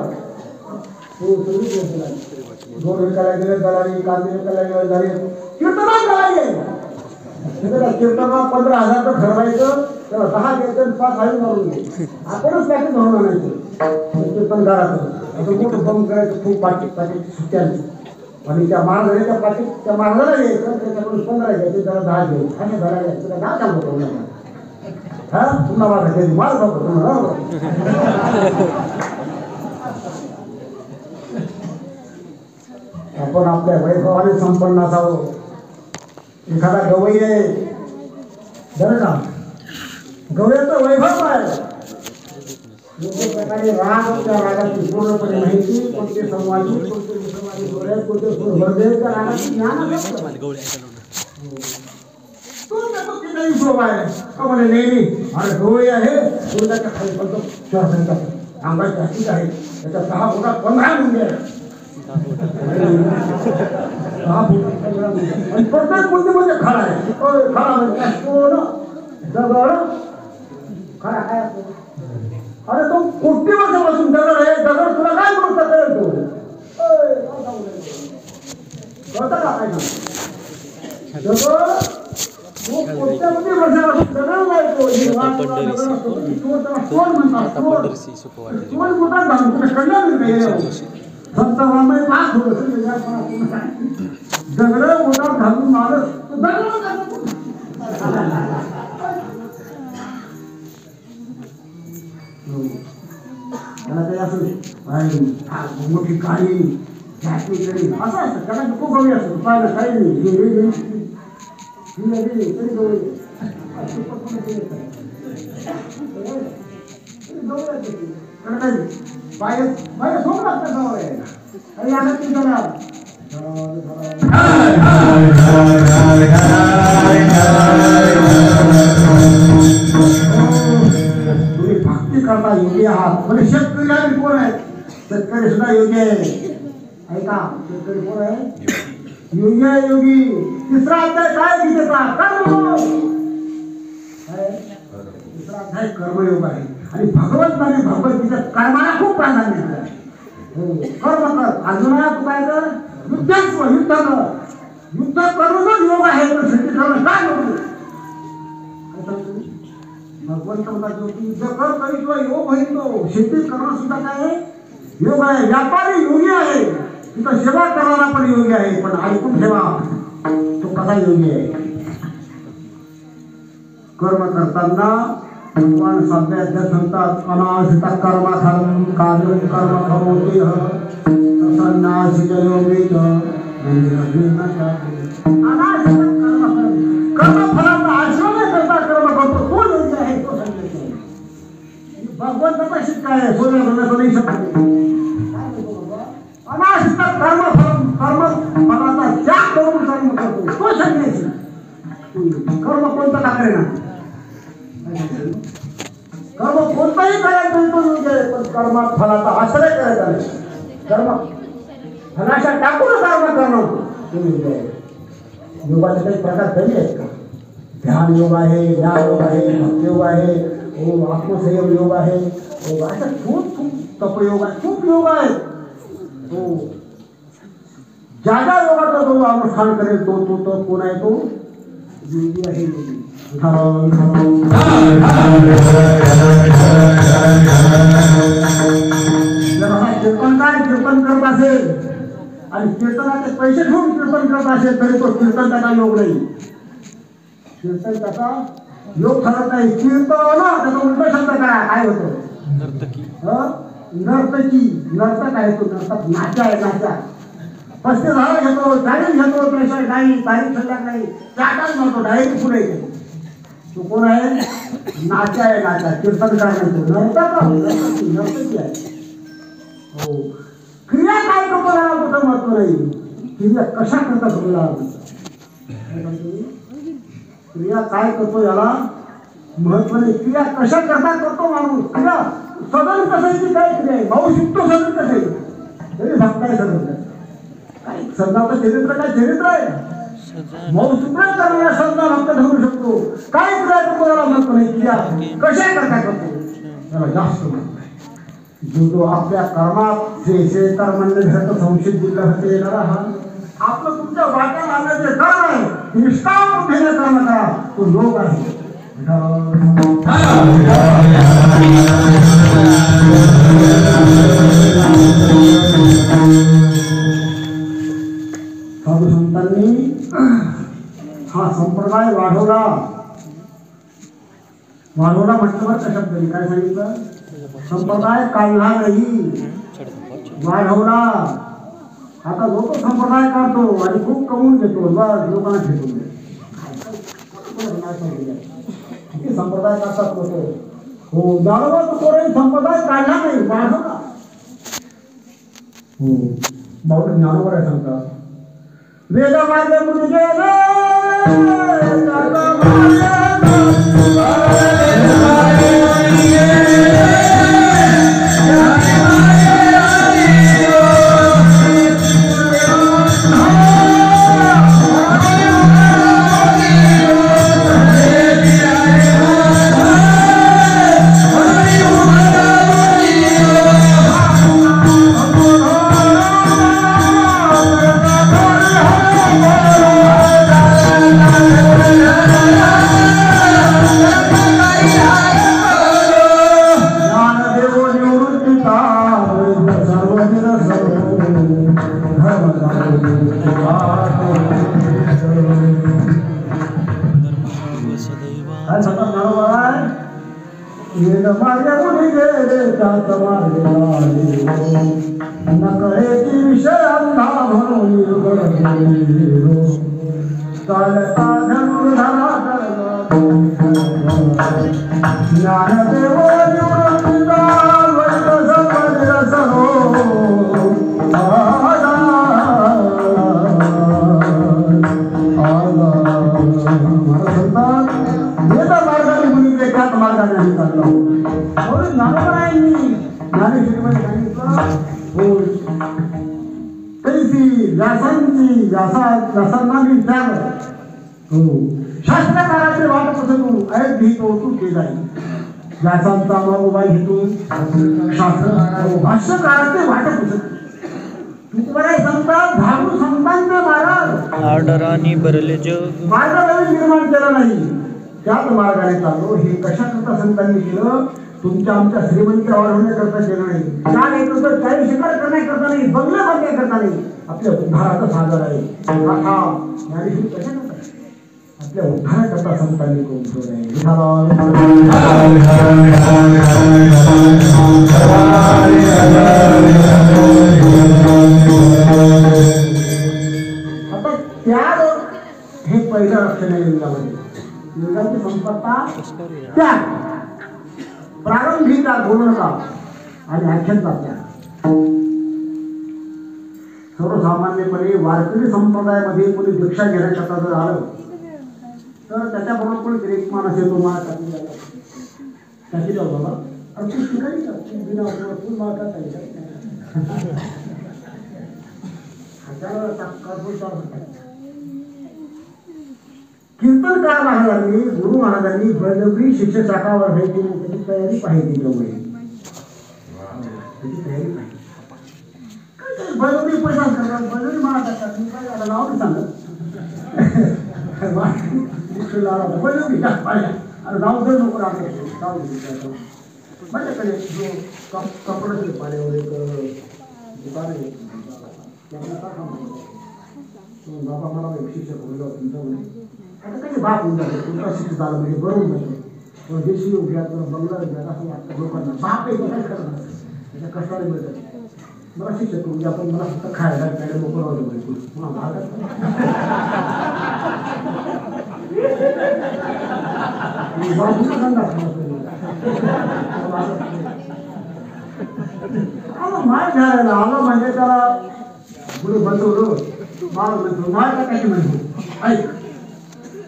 दोन विकायला गेले दलाली. कांदे विकायला गेले दलाली. कीर्तनात दलाली आहे. कीर्तना 15,000 तर ठरवायचं. त्याला 10 घ्यायचं 5 आई मारून घ्यायचं. आपणच पॅकेट भरून आणायचं कीर्तनकाराचं. असं मोठं बंद करायचं खूप पाकिट सुट्ट्यांचं. आणि त्या महाराजाच्या पाठी त्या महाराजाला यायचं त्याच्याकडून 15 घ्यायचे त्याला 10 घ्यायचे आणि घरा घ्यायचं तुला 10 सांगतो हा पुन्हा माझा घरी मार बघतो आपण आपल्या वैभवाने संपन्न असावं. एखादा गवई आहे बरं का गवयाचं वैभव आहे योग्य प्रकारे राग त्या रागाची पूर्णपणे माहिती कोणते संवादी कोणते मुसलमानी डोळ्यात कोणते हृदय त्या रागाची ज्ञान शोभा आहे म्हणे नेहमी अरे डोळे आहे सूर्याच्या खाली पडतो श्वास आंबा जास्तीच आहे त्याच्या 10 फुटात 15 मुंडे आहेत 10 फुटात आणि प्रत्येक मुंडीमध्ये खडा आहे खडा म्हणजे कोण दगड खडा काय असतो अरे तो कोटी वर्षापासून दगड आहे दगड तुला काय बोलता कळतो कळतं का काय दगड तो कोट्यामध्ये वर्षापासून दगड जायतो सोड म्हणतात सोड मोठा घालून तुला कळलं नाही संत रामाय पाच होत दगड मोठा घालून मारत तो दगड त्याला काही असं मोठी काळी जास्ती करी असं असतं त्याला खूप कमी असतं पाहिलं काही नाही माझ्या सोड लागतं जवळ काही आणत नाही त्याला भक्ती करता योगी आहात म्हणजे शेतकरी आम्ही कोण आहे शेतकरी सुद्धा योगी आहे ऐका शेतकरी कोण आहे योगी आहे योगी. तिसरा अध्याय काय गीतेचा कर्म तिसरा अध्याय कर्मयोग आहे आणि भगवंताने भगवद्गीतेत कर्माला खूप प्राधान्य दिलं आहे. कर्म कर अर्जुना तू काय कर युद्ध कर युद्ध करूनच योग आहे तर शेती करणं काय योग भगवंत म्हणतात युद्ध कर तरी तो योग होईल तो शेती करणं सुद्धा काय आहे योग आहे. व्यापारी योगी आहे तिथं सेवा करणारा पण योगी आहे पण ऐकून ठेवा तो कसा योगी आहे. कर्म करताना भगवान साध्याध्याय सांगतात अनाशिता कर्म कर्म कार्य कर्म करोति प्रसन्नाशित योगेत अनाशित कर्म फलाचा आश्रय करता कर्म करतो तो योगी आहे तो सांगितलं. भगवंताचा शिक्का आहे सोन्या नाही शकत अनाशित कर्म फलाचा त्याग करून कर्म करतो तो सांगायचं. कर्म कोणतं का करेना कर्म कोणताही करायला तो योग्य आहे पण कर्मात फलाचा आश्रय करायचा नाही. कर्म फलाशा टाकून कर्म करणं ते योग्य आहे. योगाचे काही प्रकार तरी आहेत का ध्यान योग आहे ज्ञान योग आहे भक्ती योग आहे आत्मसंयम योग आहे अशा खूप तपयोग आहे खूप योग आहेत. ज्या ज्या योगाचा जो अनुष्ठान करेल तो कोण आहे तो योगी आहे. कीर्तन करत असेल आणि कीर्तनाचे पैसे ठेवून कीर्तन करत असेल तरी तो कीर्तन त्याचा योग नाही. कीर्तन त्याचा योग ठरत नाही. कीर्तन त्याचा उलट शब्द करा काय होतं नर्तकी नर्तक आहे तो नर्तक नाचा आहे नाचा 35,000 घेतो 40 घेतो पैसा नाही तारीख शिल्लक नाही त्याचाच म्हणतो डायरेक्ट पुढे तो कोण आहे नाचा आहे नाचा कीर्तन करण्याचं नर्तकी आहे. हो क्रिया काय करतो याला कुठं महत्व नाही क्रिया कशा करता तुम्हाला क्रिया काय करतो याला महत्व नाही. क्रिया कशा करता करतो माणूस क्रिया सदन कसायची काय क्रिया आहे भाऊ शिकतो सदन कसे तरी भक्ताय सदन काय सदाचं चरित्र काय चरित्र आहे भाऊ सुप्रिया करणारा सदा भक्त ठरवू शकतो. काय क्रिया करतो याला महत्व नाही. क्रिया कशा करता करतो याला जास्त महत्व आहे. जो आपल्या कर्मात जे कर्मांना घडत संशयित दिलं होते येणारा हा आपलं तुमच्या वाट्याला आलं जे कर्म आहे निष्काम बुद्धीने कर्म करा तो योग आहे. महाराजांनी हा संप्रदाय वाढवला म्हटल्यावर त्या शब्दाने काय सांगितलं? संप्रदाय काढला नाही, वाढवला. आता लोक संप्रदाय काढतो आणि खूप कमवून घेतो, बस लोकांना ठेवून किती संप्रदाय काढतात लोक. हो, ज्ञानोबा तुकोबांनी संप्रदाय काढला नाही, वाढवला. हो, बाबा ज्ञानोबा काय सांगतात? वेद मार्ग मुनी गेले शास्त्रकाराचे वाटपासून ऐक घेतो तू केलाय. व्यासांचा उभा घेतो शास्त्र भाष्यकाराचे वाटपासून तुम्हाला सांगतात धारू संतांचे महाराज आर्डरांनी भरले जग मार्ग नवीन निर्माण केला नाही, त्याच मार्गाने चाललो. हे कशाकरता संतांनी केलं? तुमच्या आमच्या श्रीमंती वाढवण्याकरता केलं नाही, काय नाही काही शिकार करण्याकरता नाही, बंगले बांधण्याकरता नाही. आपल्या उद्धाराचा सागर आहे. कशाकरता? आपल्या उद्धाराकरता संतांनी करून ठेवलं आता त्याग हे पहिलं लक्षण आहे युगामध्ये. युगाची संपत्ता त्याग, प्रारंभीचा बोलू नका आणि अखेरचा त्याग. सर्वसामान्यपणे वारकरी संप्रदायामध्ये कोणी दीक्षा घेण्याकरता जर आलं तर त्याच्याबरोबर कोणी एक माणूस येतो, मला टाकी जाऊ बाबा, अरे तू शिकायची का? तू मला कीर्तनकार महाराजांनी, गुरु महाराजांनी बळजबरी शिष्य शाखावर व्हायची त्याची तयारी पाहिजे. त्याची तयारी पाहिजे. बळजबरी पैसा करतात, बळजबरी मला टाकतात. मी काय नाव नाही सांगत, बळजबरी अरे जाऊ दे नको राहतो. माझ्याकडे जो कपड्याचे पाण्यावर एक दुकान आहे, बाबा मला एक शिक्षक होईल तुमचा म्हणे. आता काही बाप होऊन जातो, तुमचा शिक्षक झाला म्हणजे बरोबर जातो. देशी उभ्या बंगला उभ्या असं वाटतं लोकांना. बाप आहे काय करणार, त्याच्या कष्टाला मिळतात. मला शिक्षक म्हणजे आपण मला फक्त खायला प्यायला मोकळं होतं माय घ्यायला आलं म्हणजे त्याला गुरु बसवलं माल म्हणतो, माय का कशी म्हणतो ऐक.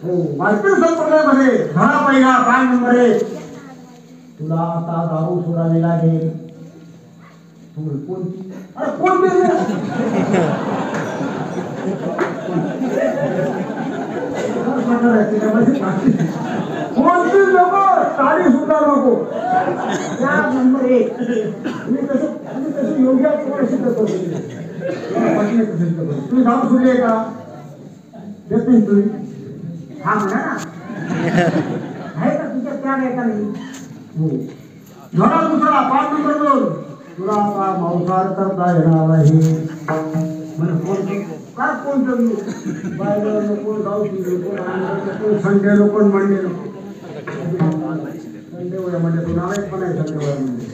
हो, वारकरी संप्रदायामध्ये धडा पहिला काय नंबर आहे, तुला आता दारू सोडावी लागेल. कोणती? अरे कोणती? कोणती लोक टाळी सुद्धा नको. त्या नंबर एक मी तसे योग्य सिद्ध करतो. तुम्ही दारू सोडली का? देत नाही तुम्ही. हा म्हणा ना, आहे का तुमच्या त्याग आहे का नाही? हो. धडा दुसरा 5 नंबर 2, तुला आता मांसाहार करता येणार आहे. म्हणजे फार कोण जगलो बायला नको गावठी नको नको संडे नको मंडे नको संडे वया म्हणजे तू नाव पण आहे संडे वया म्हणजे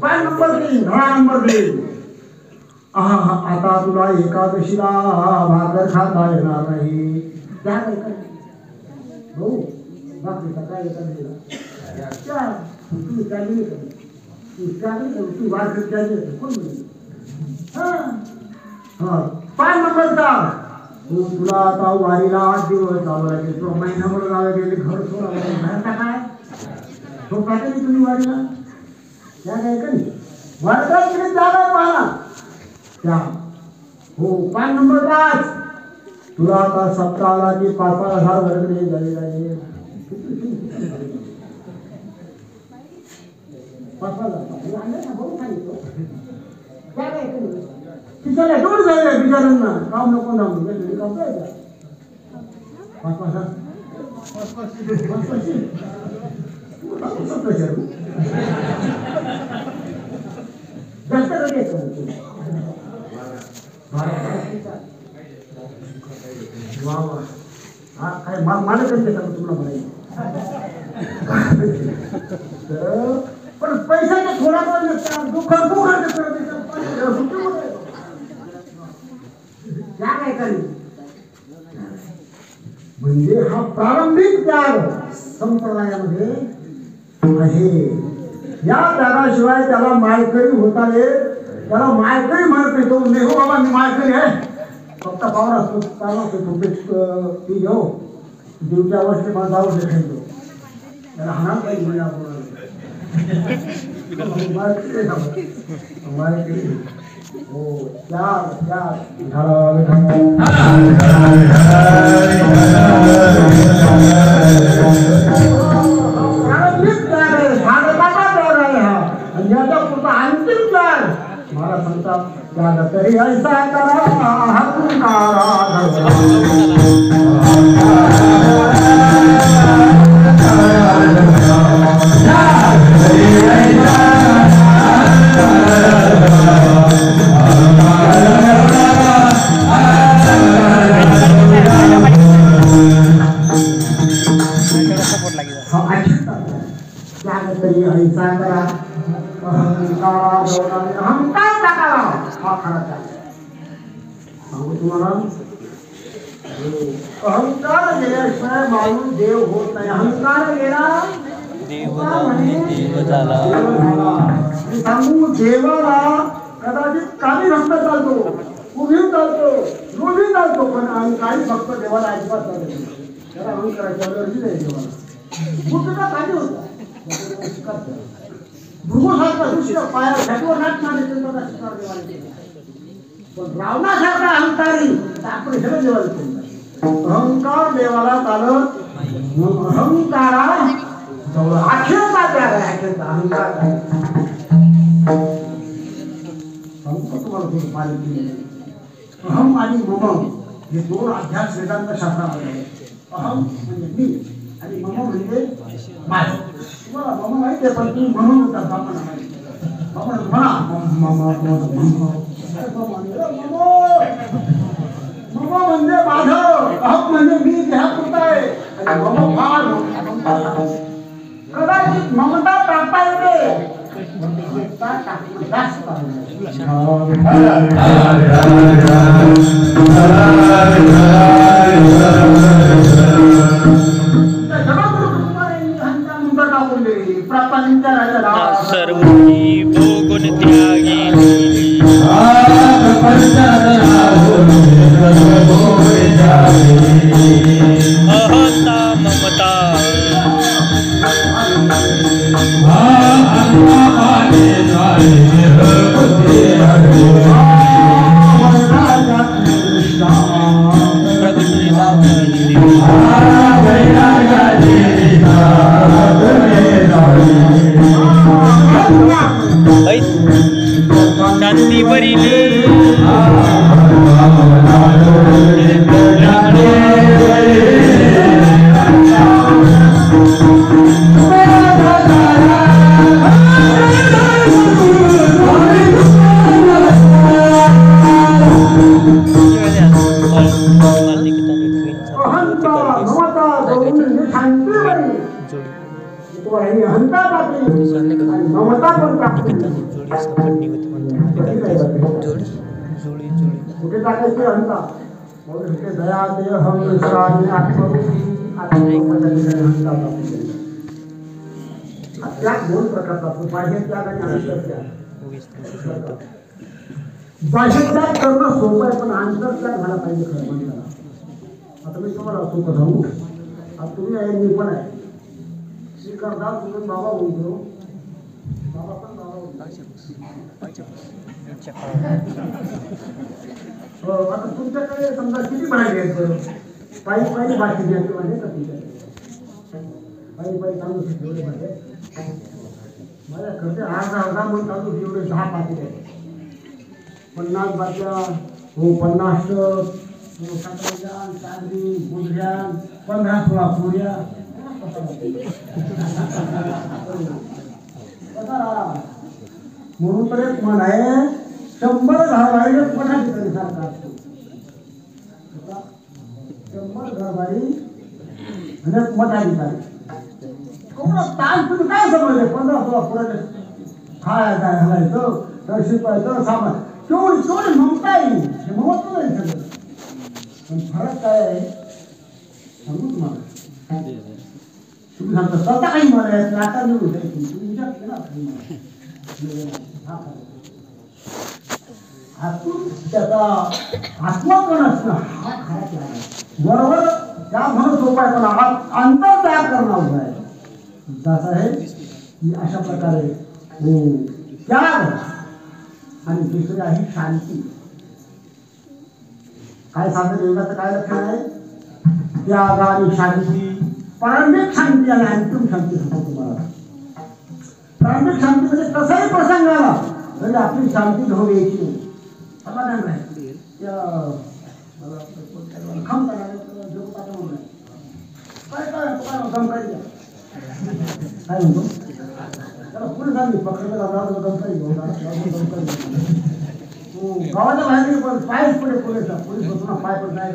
पाय नंबर 3 धडा नंबर 3 आता तुला एकादशीला भाकर खाता येणार नाही त्या काय हो बाकी काय एकादशीला क्या तू चालली तू भाकर चालली कोण म्हणते पाय नंबर 4 तुला आता वारीला 8 दिवस जावं लागेल तो महिनाभर जावं गेले घर सोडा काय तो काय तुम्ही वारीला त्या काय करी वारका इकडे जागा पाहा त्या हो पाय नंबर 5 तुला आता सप्ताहाला की 5,000 वर्गणी झालेला आहे 5,000 आणले ना भाऊ सांगितलं त्या काय करी तिच्याला एवढं जायला बिचारांना काम नको ना म्हणजे काम करायचं 5,000 जास्त करायचं वा वा हा काय मला करते का तुम्हाला म्हणायचं पण पैशाचा थोडा पण दुःख म्हणजे हा प्रारंभिक त्याग संप्रदायामध्ये आहे या त्यागाशिवाय त्याला माळकरी होता येत त्याला माळकरी म्हणत तो नेहो बाबा मी माळकरी आहे फक्त पावर असतो त्याला ती घेऊ दिवच्या वर्षी मला जाऊ देखायचो त्याला हाणार काही माळकरी हो अंतिम त्याग मला सांगतात त्याग तरी ऐसा करा तरी ऐसा करा अहंकार टाकावा हा खरा त्याग सांगू तुम्हाला अहंकार गेल्याशिवाय माणूस देव होत नाही अहंकार गेला देव झाला सांगू देवाला कदाचित काही भक्त चालतो उभी चालतो रोजी चालतो पण काही भक्त देवाला अजिबात चालत नाही त्याला अहंकाराची अलर्जी नाही देवाला बुद्धचा काही होता भृगुसारखा शिष्य पायावर घाटवर नाचणारे त्यांचा शिकार देवाला केला पण रावणासारखा अहंकारी आपण सगळं देवाला केलं अहंकार देवाला चालत अहंकारा अखेरचा त्याग आहे अखेरचा अहंकार तुम्हाला थोडं पाहिजे अहम आणि मम हे 2 अध्यास वेदांत शास्त्रामध्ये अहम म्हणजे मी आणि मम म्हणजे माझ तुम्हाला मम माहिती आहे पण तुम्ही म्हणून होता आपण म्हणा मम म्हणजे माझं अहम म्हणजे मी देहापुरता आहे आणि मम फार कदाचित ममता टाकता येते जास्त सर्व भोगुन त्यागी अहंता ममता तुकोबारायांनी अहंता टाकली आणि ममता पण टाकली. जोडी सापडली होती म्हणून जोडी कुठे टाकायची अहंता? म्हणून इथे दया देह हम विश्रामी आत्मरूपी आत्मपदाची अहंता टाकली. त्याग दोन प्रकारचा असतो, बाह्य त्याग आणि अंतर्त्याग. बाह्य त्याग करणं सोपं आहे, पण अंतर्त्याग झाला पाहिजे खरं माणसाला. आता मी तुम्हाला सोपं सांगू. आता तुम्ही आहे, मी पण आहे. श्रीकरदास तुम्ही बाबा बोलतो, बाबा पण बाबा बोलतो. आता तुमच्याकडे समजा किती भाग घ्यायचं? पायी पायी भाषी घ्यायची म्हणजे का तुमच्याकडे पायी पायी चालू एवढे भागे माझ्याकडे अर्धा म्हणून चालू एवढे 10 पाकिट आहे. 50 बाटल्या हो 50 साखरेच्या चांदी गुजऱ्या 15-16 पुऱ्या म्हणून तर एक म्हण आहे 100 घरबारी पठाची तरी सारखा असतो. 100 घरबारी आणि मठाची तरी ताण तुम्ही काय समजले? 15-16 पुऱ्याचे खाय काय घालायचं तर शिकवायचं सामान केवढी केवढी ममता येईल हे महत्व नाही सगळं. पण फरक काय आहे सांगू तुम्हाला. तुम्ही सांगता स्वतः काही म्हणायचं आता मी उठायची तुमच्या केला आतून त्याचा आत्मा पण असणं हा खरा बरोबर. त्या म्हणून सोपा आहे पण अंतर त्याग करणं अवघड आहे. असं आहे की अशा प्रकारे त्याग आणि दुसरी आहे शांती. काय सांगत योगाचं काय लक्षण आहे? त्याग आणि शांती, प्रारंभिक शांती आणि अंतिम शांती सांगतो तुम्हाला. प्रारंभिक शांती म्हणजे कसाही प्रसंग आला तरी आपली शांती घेऊन यायची नाही. समाधान राहील खम काय म्हणतो त्याला पुढे सांगितलं पकडला गावाच्या बाहेर पण पायच पुढे पोलीस पोलीस बसून पाय पण नाही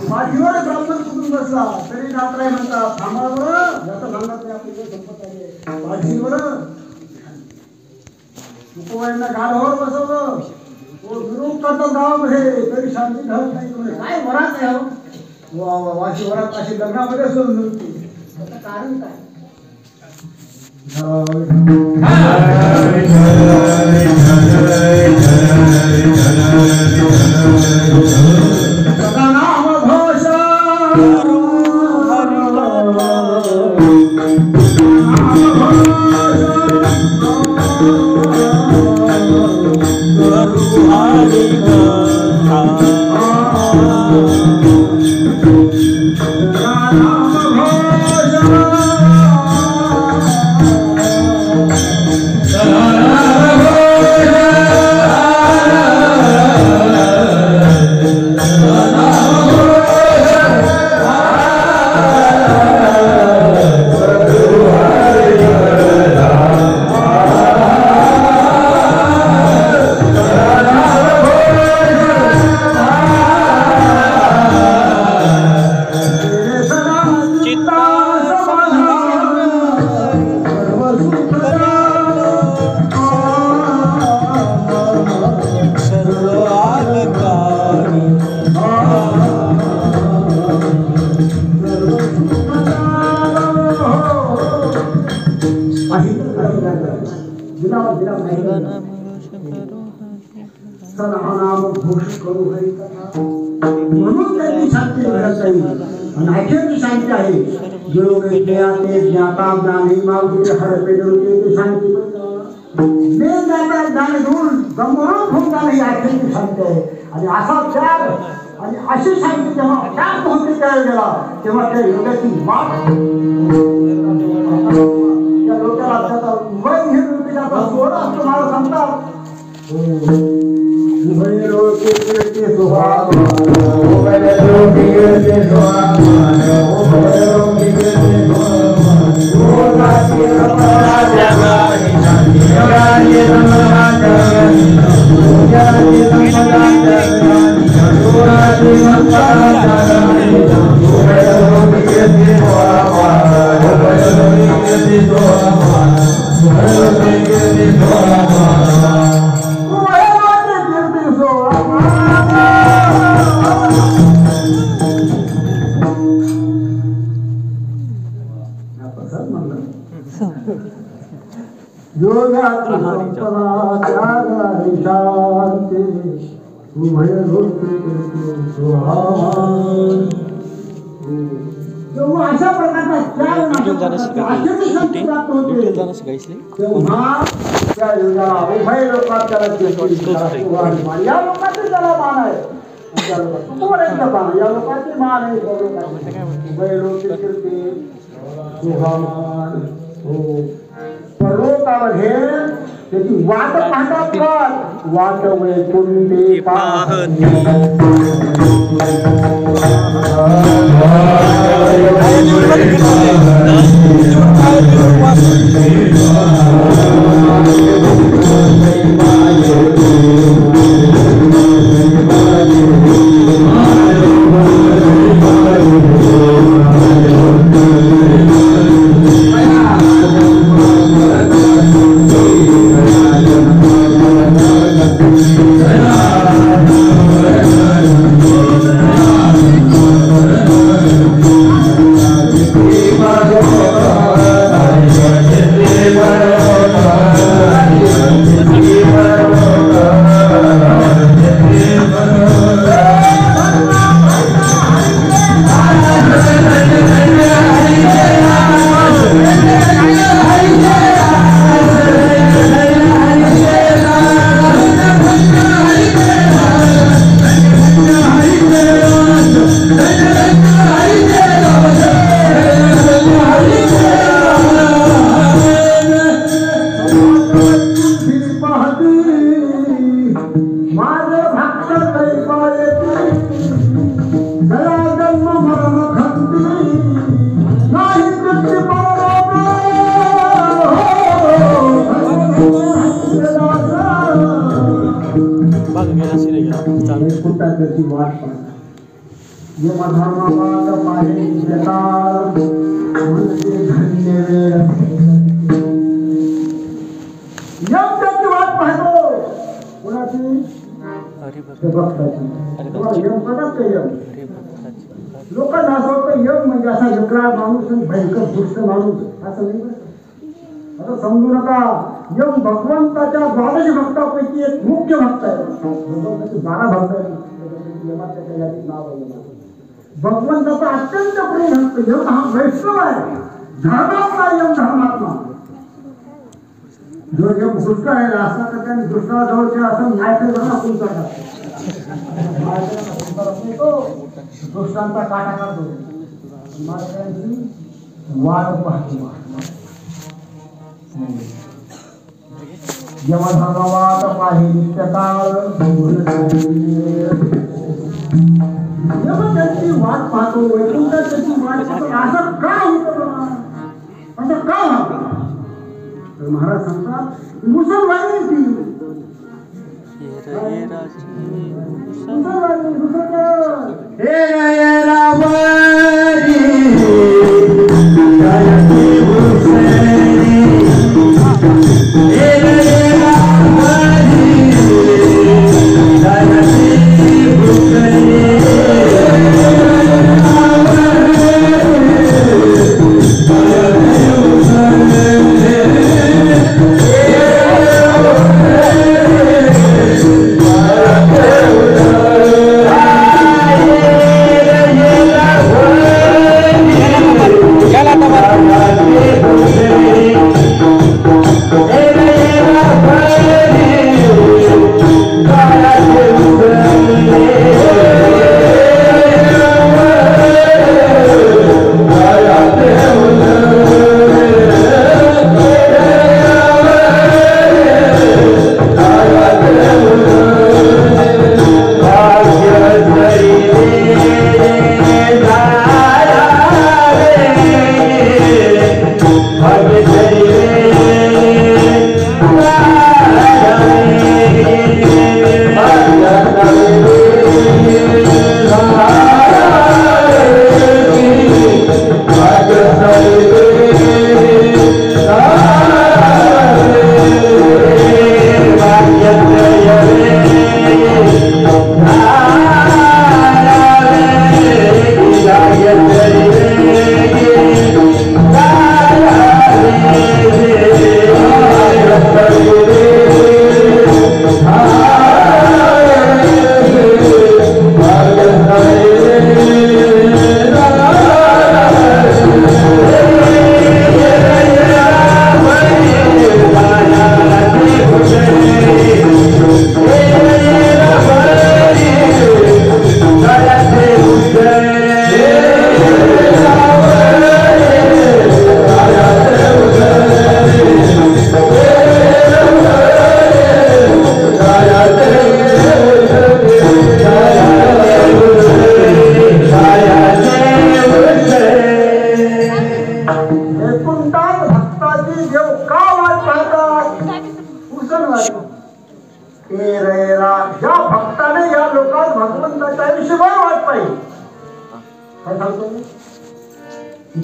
माझीवर ब्राह्मण कुटुंब बसला तरी नातराय म्हणतात थांबा बरं जाता सांगत नाही आपली संपत आहे माझीवर तुकोबाईंना गाढवावर बसवलं विरोध करतात गावामध्ये तरी शांती घडत नाही. तुम्ही काय वरात आहे वाशी वरात अशी लग्नामध्ये सोडून नव्हती. त्याचं कारण काय? म्हणून त्यांनी शांती मिळत नाही. आणि ऐक्याची शांती आहे ज्ञाता ज्ञानी मावली हरपे ते शांती ज्ञाता ज्ञान घेऊन ब्रह्मरूप होऊन जाणं ही ऐक्याची शांती आहे. आणि असा त्याग आणि अशी शांती जेव्हा त्याग होते त्यावेळेला तेव्हा त्या योगाची वाट त्या लोकांना त्याचा वय हे त्याचा सोहळा असतो मला सांगतात. Oh, अशा प्रकारचा उभय लोकात त्याला या लोकांचे त्याला मान आहे या लोकांचे मान आहे उभय लोक परलोकामध्ये त्याची वाट पाहतात वाट वय कोणते लोकांना असं वाटतं योग म्हणजे असा विकराळ माणूस भयंकर दुष्ट माणूस असं नाही. आता समजू नका योग भगवंताच्या 12 भक्तापैकी एक मुख्य भक्त आहे. भगवंताचे 12 भक्त आहेत. भगवंताचा अत्यंत प्रिय भक्त योग हा वैष्णव आहे. धर्मात्मा योग धर्मात्मा जो योग दुष्ट आहे असा तर त्यांनी दुष्टाला जवळचे असं नाही तर कोणता दोषांचा काटा काढतो वाट पाहतो जेव्हा धर्मवाद पाहिली काळ जेव्हा त्यांची वाट पाहतो वैकुंठाची वाट पाहतो असं का होतं असं का होतं तर महाराज सांगतात मुसलमानी ती Yeah. काय सांगतो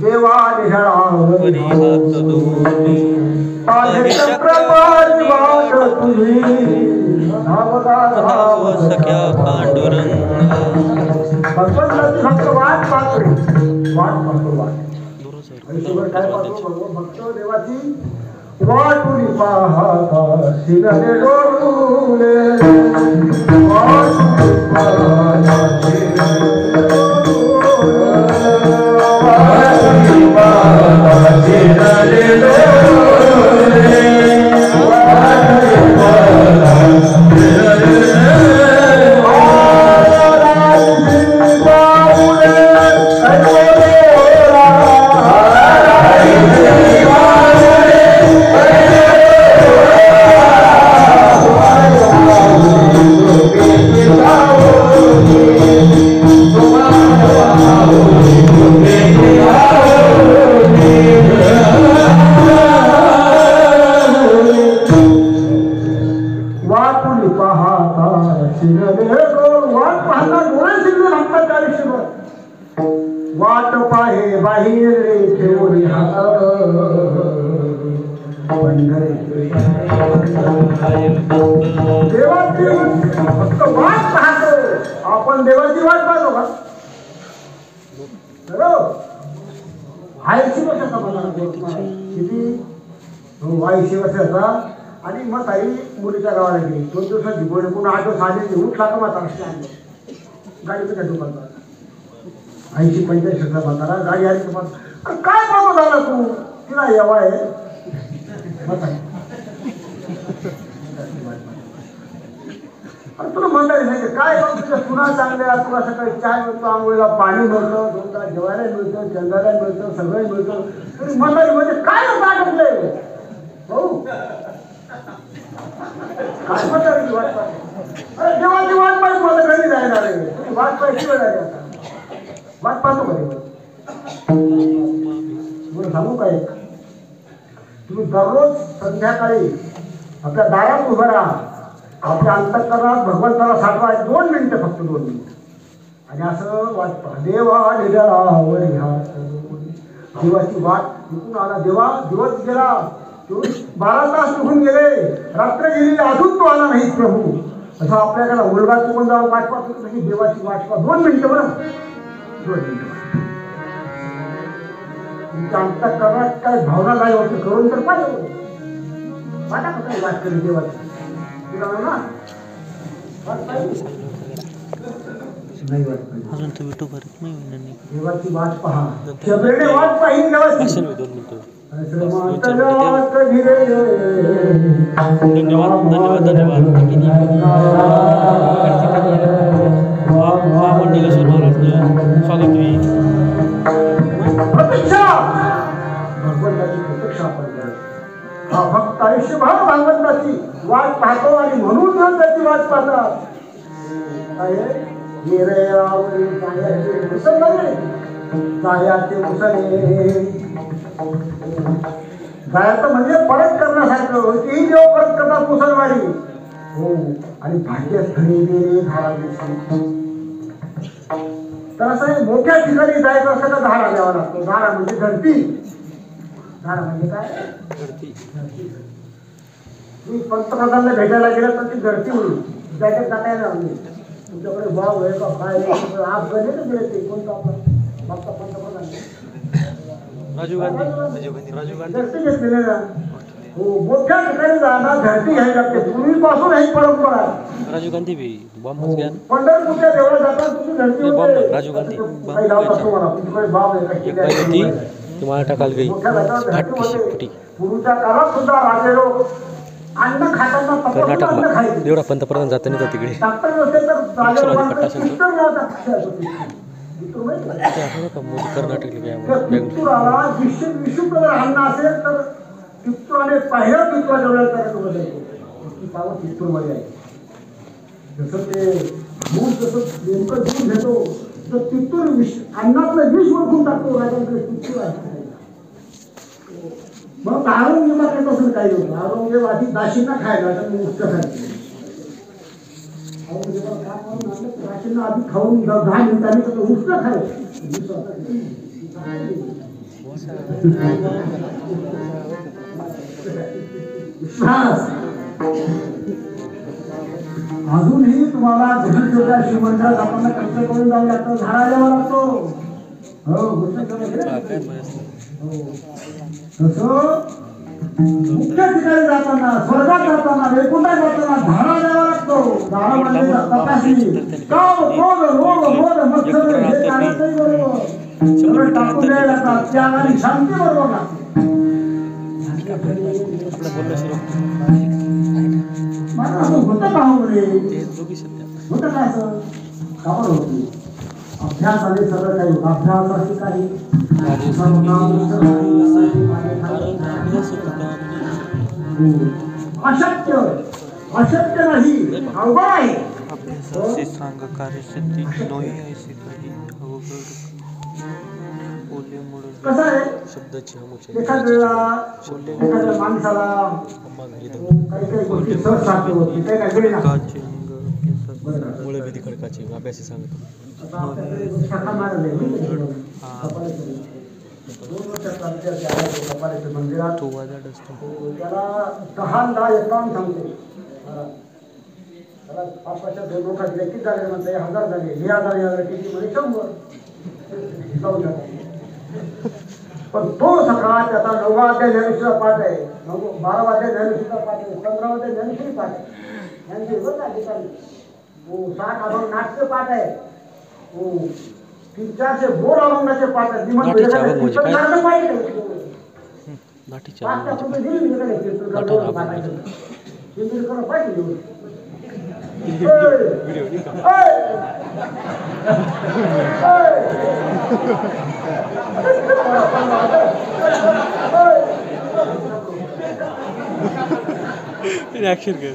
देवा वरी हात दोन्ही धाव सख्या पांडुरंगा भक्त वाट पाहतो दुरुस्त भक्त देवाची वाटुली पाहता शिरले डोळे वाटुली पाहता शिरले डोळे वाट पाहे बाहेर ठेवली देवाची फक्त वाट पाहतो आपण देवाची वाट पाहतो का 80 वर्षाचा मला किती 80 वर्षाचा आणि मग ताई मुलीच्या गावाला गेली 2 दिवसाची बोल पुन्हा 8 दिवस आले उठला का म्हातारा गाडीचं दुकान 80-85 वर्षाचा म्हातारा गाडी आली तर काय बाबा झाला तू तिला यावा आहे तुला म्हणता नाही काय तुझ्या पुन्हा चांगल्या तुला सकाळी चाय मिळतो आंघोळीला पाणी मिळतं 2 तास जेवायला मिळतं चंद्राला मिळतं सगळं मिळतं तरी म्हणता म्हणजे काय टाकलंय हो काय म्हणता वाट पाहिजे अरे देवाची वाट पाहिजे मला घरी जायला रे तुम्ही वाट पाहिजे वेळ आली आता वाट पाहतो का बरं सांगू काय तुम्ही दररोज संध्याकाळी आपल्या दारात उभं राहा आपल्या अंतःकरणात भगवंताला साठवा 2 मिनिटं फक्त 2 मिनिटं आणि असं वाट पहा देवा निरावर ह्या देवाची वाट निघून आला देवा दिवस गेला 12 तास निघून गेले रात्र गेली अजून तो आला नाही प्रभू असं आपल्याकडे मुलगा चुकून जाऊन वाट पाहतो तशी देवाची वाट पहा 2 मिनिटं बरं 2 मिनिटं तुमच्या अंतःकरणात काय भावना नाही होती करून तर पाहिजे वाटा कसं वाट करी देवाची अजून तो विटू भरत नाही देवाची वाट पहा शबरीने वाट पाहिली देवाची असेल 2 मिनिटं धन्यवाद स्वागत प्रतीक्षा भगवंताची प्रतीक्षा आपण करायची हा भक्त आयुष्यभर भगवंताची वाट पाहतो आणि म्हणून त्याची वाट पाहतात काय जायाचे मुसले जायचं म्हणजे परत करण्यासारखं ती देव परत करतात मुसलमानी हो आणि भाग्यस्थळी गेले धारा तर असं मोठ्या ठिकाणी जायचं असं तर धारा द्यावा लागतो धारा म्हणजे धरती धारा म्हणजे काय धरती तुम्ही पंतप्रधानाला भेटायला गेलं तर ती धरती होईल त्याच्यात जाता येणार नाही तुमच्याकडे भाव आहे का काय आप गणे तर गेले ते कोणतं आपलं फक्त पंतप्रधान राजीव गांधी धरती घेतलेले ना हो मोठ्या ठिकाणी जाणार धरती घ्यायला लागते पूर्वीपासून ही परंपरा राजीव गांधी भी बॉम्ब घ्या पंढरपूरच्या देवळात जातात तुम्ही धरती बॉम्ब राजीव गांधी काही लावत असतो मला तुमच्याकडे भाव आहे तुम्हाला टाकाल गई पूर्वीच्या काळात सुद्धा राजे लोक अन्न खाताना कर्नाटकला एवढा पंतप्रधान जाता नाही तिकडे कर्नाटकला अन्न असेल तर चित्तूर पहिल्या चित्तूरच्या वेळेला चित्तूरमध्ये आहे जसं ते दूध जसं नेमकं दूध घेतो तर चित्तूर अन्नातलं विष ओळखून टाकतो राजांकडे चित्तूर आहे मग औरंगजेबाकडे तसं काही होतं औरंगजेब आधी दाशींना खायला तर मुक्त खायचं औरंगजेबाला काय करून आणलं त्यांना आधी खाऊन 10 मिनिटांनी तर उष्ण खायचं अजूनही तुम्हाला छोट्या श्रीमंतात आपण खर्च करून जाऊ लागतो झाडा द्यावा लागतो हो गोष्ट तसं मुख्य ठिकाणी जाताना स्वर्गात जाताना वैकुंठात जाताना झाडा द्यावा लागतो झाडा म्हणजे तपासणी काम क्रोध रोग बोध मत्सर हे काढत नाही बरोबर टाकून द्यायला लागतात त्याग आणि शांती बरोबर लागते होतं का हो रे होतं का असं कापड होती अभ्यासाने सगळं काही होतं अभ्यासाची काही अशक्य अशक्य नाही अवघड आहे अभ्यासाचे सांग कार्यसिद्धी नोही ऐसे काही अवघड ओले कसं आहे शब्दाची एखाद्या माणसाला काही काही गोष्टी सहज साध्य होत नाही काही काही वेळ लागतो. मुळे विधी खडकाची अभ्यासी सांगतो आता आपल्याकडे शाखा मारले कपालेश्वर मंदिरात तो वाजाड असतो त्याला 10,000 सांगते त्याला 5-5 2 लोकांचे किती झाले म्हणते 1000 झाले 1000 किती म्हणजे 100 पण तो सकाळ त्याचा 9वा अध्याय ज्ञानेश्वरीचा पाठ आहे 12वा अध्याय ज्ञानेश्वरीचा पाठ आहे 15वा अध्याय ज्ञानेश्वरी पाठ आहे यांचे बघा ठिकाणी 60 अभंग नाट्य पाठ आहे 300-400 बोर अभंगाचे पाठ आहेत ऍक्शन कर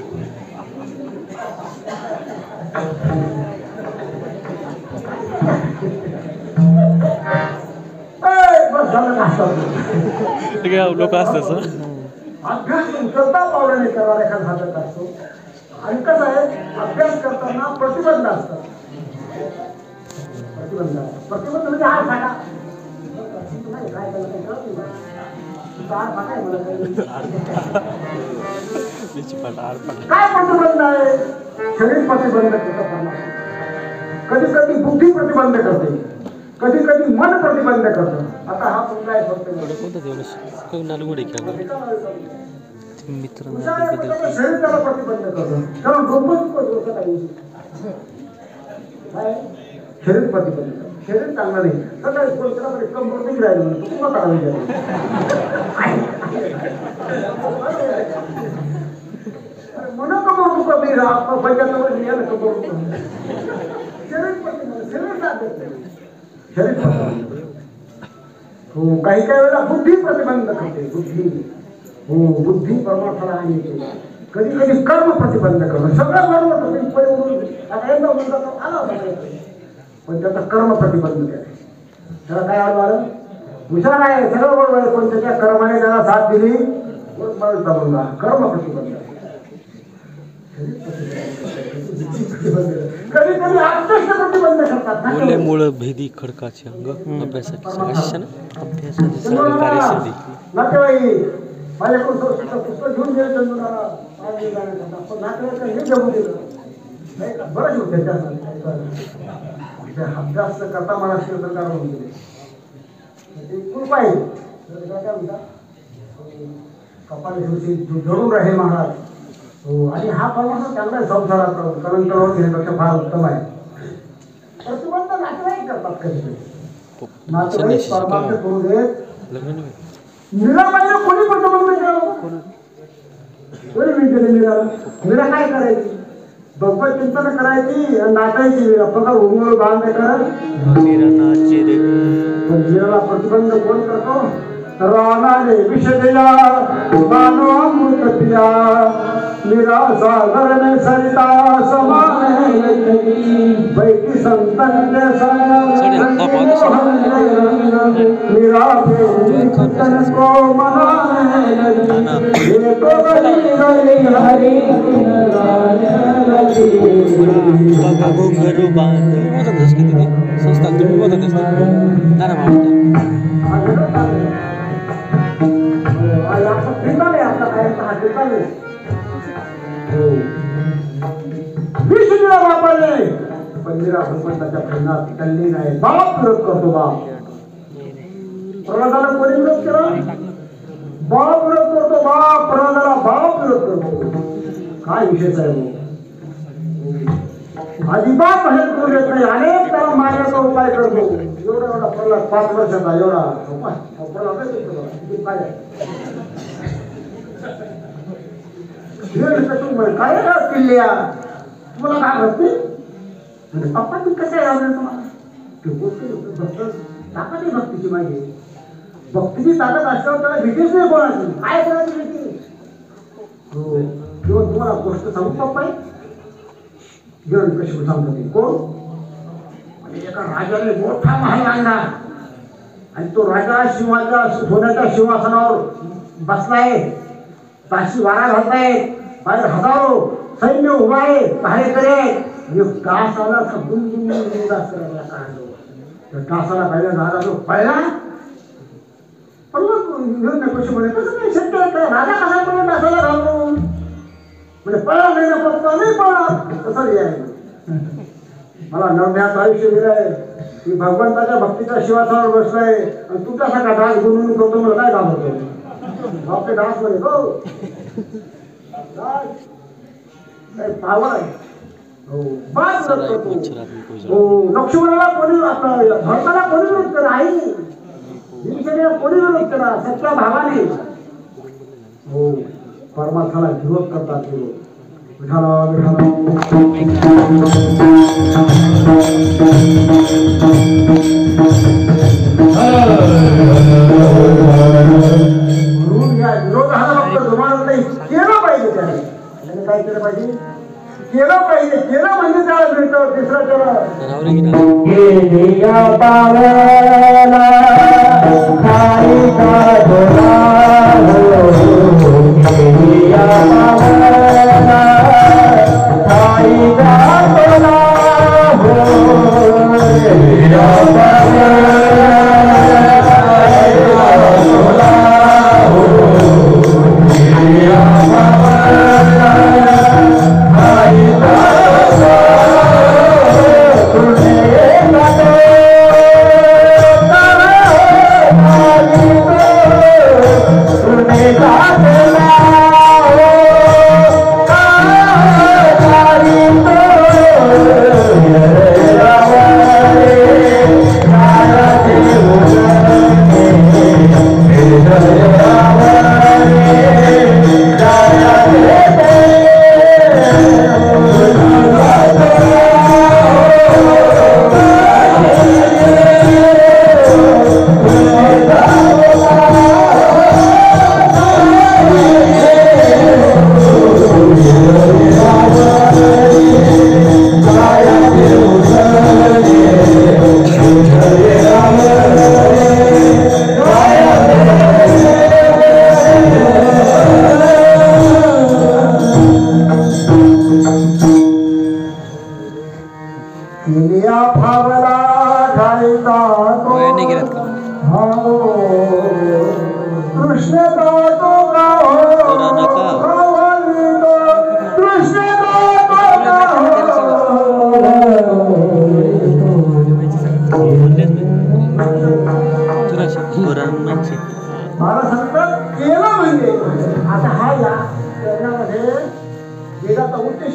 लोक असतात अभ्यास उचलता पावलाने करायला एखादा हातात असतो आणि कसं आहे अभ्यास करताना प्रतिबंध असतात प्रतिबंध म्हणजे हा फाटा नाही काय त्याला काही कळत नाही काय प्रतिबंध आहे शरीर प्रतिबंध करतं कधी कधी बुद्धी प्रतिबंध करते कधी कधी मन प्रतिबंध करतं आता हा मुलगा आहे फक्त शरीर त्याला प्रतिबंध करतं कारण शरीर प्रतिबंध शरीर चांगलं नाही सकाळी कोणत्याकडे कंबर नाही राहिलं तुम्हाला करायला म्हणून कंबर दुखत नाही राहत पंचायत शरीर प्रतिबंध शरीर साथ देत नाही शरीर हो काही काही वेळेला बुद्धी प्रतिबंध करते बुद्धी हो बुद्धी परमार्थाला आणि कधी कधी कर्म प्रतिबंध करणं सगळं कर्म आता एकदा मुलगा तो आला होता पण त्याचा कर्म प्रतिबंध केला त्याला काय आलं हुशार आहे सगळं बरोबर आहे पण त्याच्या कर्माने त्याला साथ दिली मुलगा कर्म प्रतिबंध कधी कधी आत्मस्थ प्रतिबंध करतात मुळे भेदी खडकाचे अंग अभ्यासाची कार्यसिद्धी माझ्याकडून पुस्तक घेऊन गेलं नातेवाईक हे घेऊन गेलं बरं घेऊ त्याच्या अभ्यास करता मला सरकार होऊन गेले कृपा आहे काय म्हणता कपालेश्वरची जरूर आहे महाराज हो आणि हा परमार्थ चांगला आहे संसारात कलंक लावून घेण्यापेक्षा फार उत्तम आहे प्रतिबंध नातेवाईक करतात कधी नातेवाईक परमार्थ करू देत मीराबाईला कोणी प्रतिबंध केलं कोणी विचारले मीरा काय करायची दोघं चिंतन करायची नाचायची फक्त उमळ बांध करत पण मीराला प्रतिबंध कोण करतो रानाने विष दिला मानो अमृत पिया मीरा सागर में सरिता समान बैठी संतन के संग मेरा कीर्तन को मनाने लगी ये तो गली गली हरी बघा घोंगरू बांध संस्था तुम्ही बघत असता ना विष्णूला वापरले पंदिरा भगवंताच्या प्रेमात कल्ली नाही बाप विरोध करतो बाप प्रल्हादाला कोणी विरोध केला बाप विरोध करतो बाप प्रल्हादाला बाप विरोध करतो काय विषयच आहे अजिबात बाहेर करू देत नाही अनेक त्याला मारण्याचा उपाय करतो एवढा एवढा प्रल्हाद 5 वर्षाचा एवढा उपाय काय काय किल्ल्या तुम्हाला काय भक्ती म्हणजे पप्पा तुम्ही कसं आहे तुम्हाला ताकद आहे भक्तीची माझी भक्तीची ताकद असल्यावर त्याला भीतीच नाही कोणाची काय करायची भीती हो किंवा तुम्हाला गोष्ट सांगू पप्पा घेऊन कशी सांगतो ते कोण म्हणजे एका राजाने मोठा महाल आणला आणि तो राजा शिवाच्या सोन्याच्या सिंहासनावर बसलाय ताशी वारा घालताय बाहेर हजारो सैन्य उभा आहे पहारेकरी घास आला तर दुमदास करायला काढलो त्या घासाला पहिला राजा तो पहिला पण मग घेऊन कशी म्हणे तसं नाही शक्य आहे राजा कसा पडला घासाला घालून म्हणजे पळा नाही ना पप्पा नाही पळा तसं आहे मला नवम्याचं आयुष्य दिलंय की भगवंताच्या भक्तीच्या शिवासनावर बसलाय आणि तू कसा का डास गुणगुण करतो मला काय घाबरतो आपले डास म्हणे हो पावर आहे हो बात करतो हो लक्ष्मणाला कोणी भरताला कोणी विरोध करा आई भीमसेनेला कोणी विरोध करा सच्च्या भावाने हो परमार्थाला विरोध करतात विरोध विठाला विठाला विरोध हा फक्त तुम्हाला नाही केलं पाहिजे त्याने काय केलं पाहिजे केलं पाहिजे केलं म्हणजे त्याला मिळतं तिसरं केलं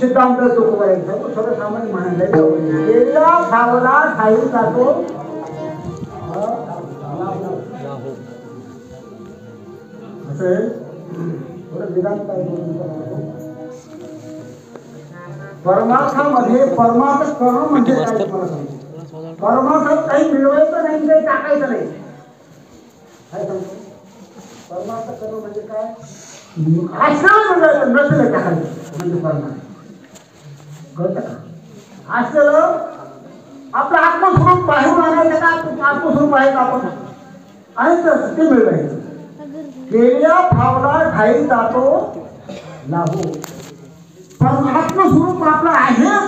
सिद्धांत तुकोबाईंचा तो सर्वसामान्य म्हणाले गेला खावला खाई जातो असं थोडं वेदांत परमार्थामध्ये परमार्थ करणं म्हणजे काय तुम्हाला सांगतो परमार्थात काही मिळवायचं नाही काही टाकायचं नाही काय सांगतो परमार्थ करणं म्हणजे काय असं मिळवायचं नसलं टाकायचं म्हणजे परमार्थ कळतं का असलं आपलं आत्मस्वरूप बाहेरून आणायचं का आत्मस्वरूप आहे का आपण आणि तसं ते मिळवायचं केल्या भावला ठाई जातो लाभो पण आत्मस्वरूप आपलं आहे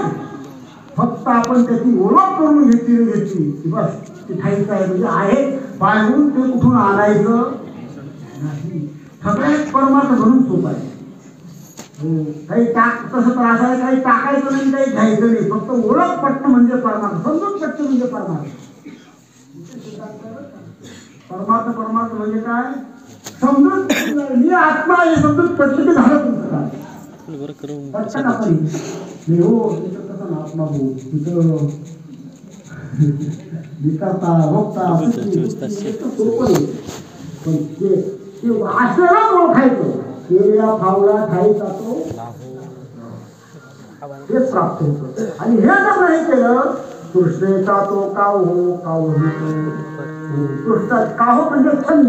फक्त आपण त्याची ओळख करून घेतली की बस ते ठाईच आहे म्हणजे आहे बाहेरून ते कुठून आणायचं नाही सगळ्यात परमार्थ म्हणून सोप आहे काही तसं त्रास आहे काही टाकायचं नाही काही घ्यायचं नाही फक्त ओळख पटणं म्हणजे परमार्थ समजून पटणं म्हणजे परमार्थ परमार्थ म्हणजे काय समजून मी आत्मा आहे समजून पटलं की झालं तुमचं काय पटकन आपण हो तिथं कसं आत्मा भाऊ तिथं विकारता भोगता सोपं नाही पण ते वासनाला ओळखायचं केल्या फावला ठाई जातो तेच प्राप्त होतं आणि हे जर नाही केलं तृष्णेचा तो काव तृष्णा काहो म्हणजे छंद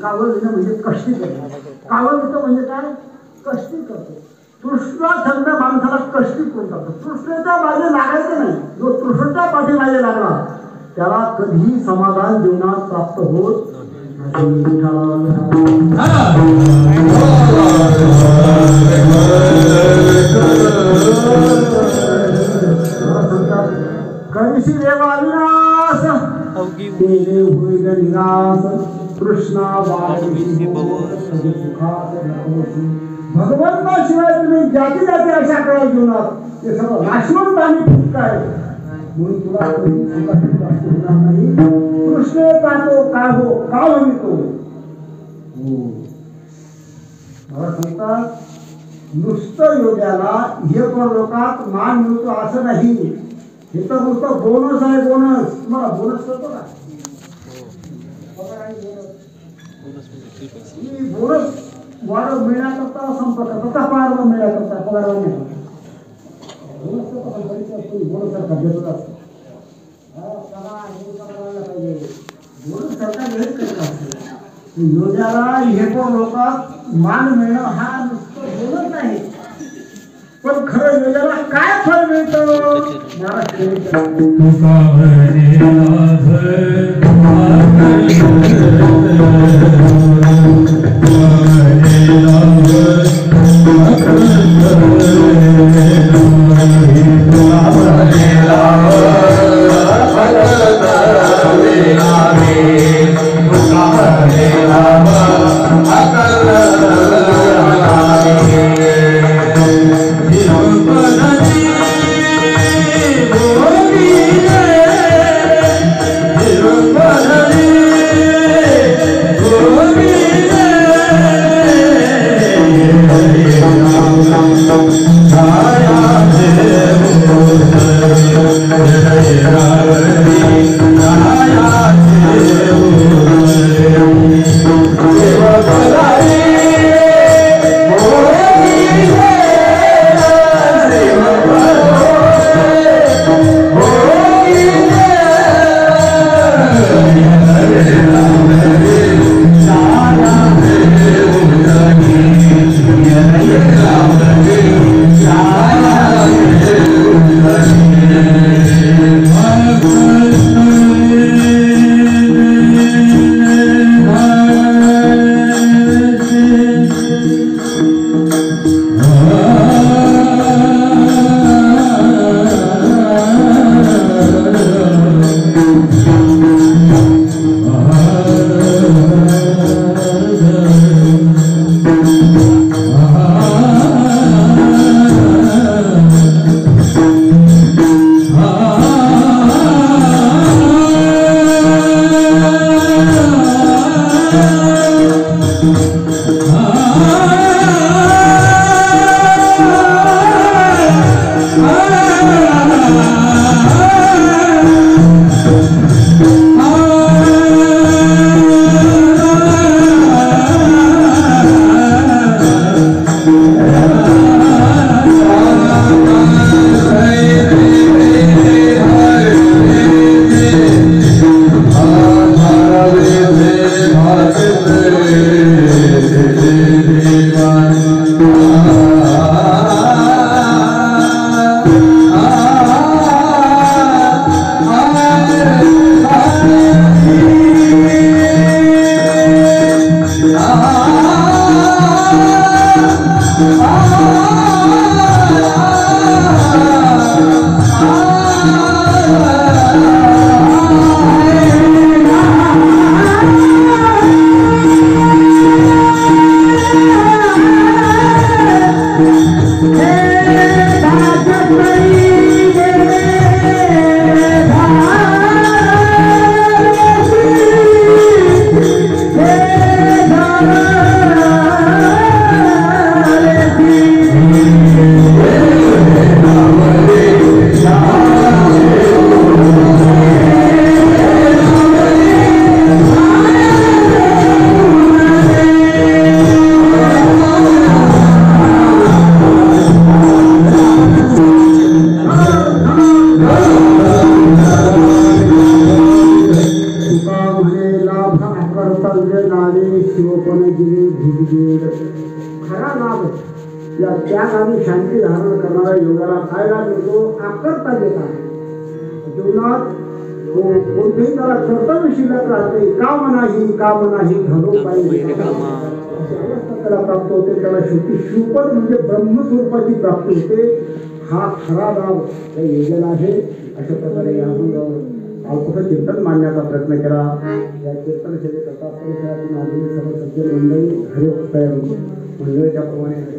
कावळणं म्हणजे कष्टी करतो कावळणं म्हणजे काय कष्टी करतो तृष्णा छंद माणसाला कष्टी करून टाकतो तृष्णेच्या मागे लागायचं नाही जो तृष्णेच्या पाठी मागे लागला त्याला कधीही समाधान जीवनात प्राप्त होत कधीशी देव अविनाश तेने होईल निराश कृष्णा भगवंताशिवाय तुम्ही जाती जाती अशा करा जीवनात ते सर्व नाशवंत आणि फुटका आहे म्हणून तुला होणार नाही कृष्ण जातो काय हो का म्हणतो मला सांगतात नुसतं योग्याला हे पण लोकात मान मिळतो असं नाही हे तर नुसतं बोनस आहे बोनस तुम्हाला बोनस करतो का बोनस वाढ मिळण्याकरता संपर्क कसा पार मिळण्याकरता पगार बोनस सरकार देतच असतो बोनस सरकार हेच करत असते योग्याला हे पण लोकात मान मिळणं हा नुसतं बोनस आहे पण खरं योग्याला काय फळ मिळतं Hare त्याग आणि शांती धारण करणाऱ्या योगाला फायदा मिळतो आकर्ता देता जीवनात कोणतेही त्याला कर्तव्य शिल्लक राहते काम नाही घडो पाहिजे त्याला प्राप्त होते त्याला शेवटी शिवपद म्हणजे ब्रह्मस्वरूपाची प्राप्ती होते हा खरा भाव त्या योगाला आहे अशा प्रकारे अल्पसं चिंतन मांडण्याचा प्रयत्न केला या कीर्तन सेवेकरता परिसरातून आलेली सर्व सज्जन मंडळी हरिभक्त मंडळीच्या प्रमाणे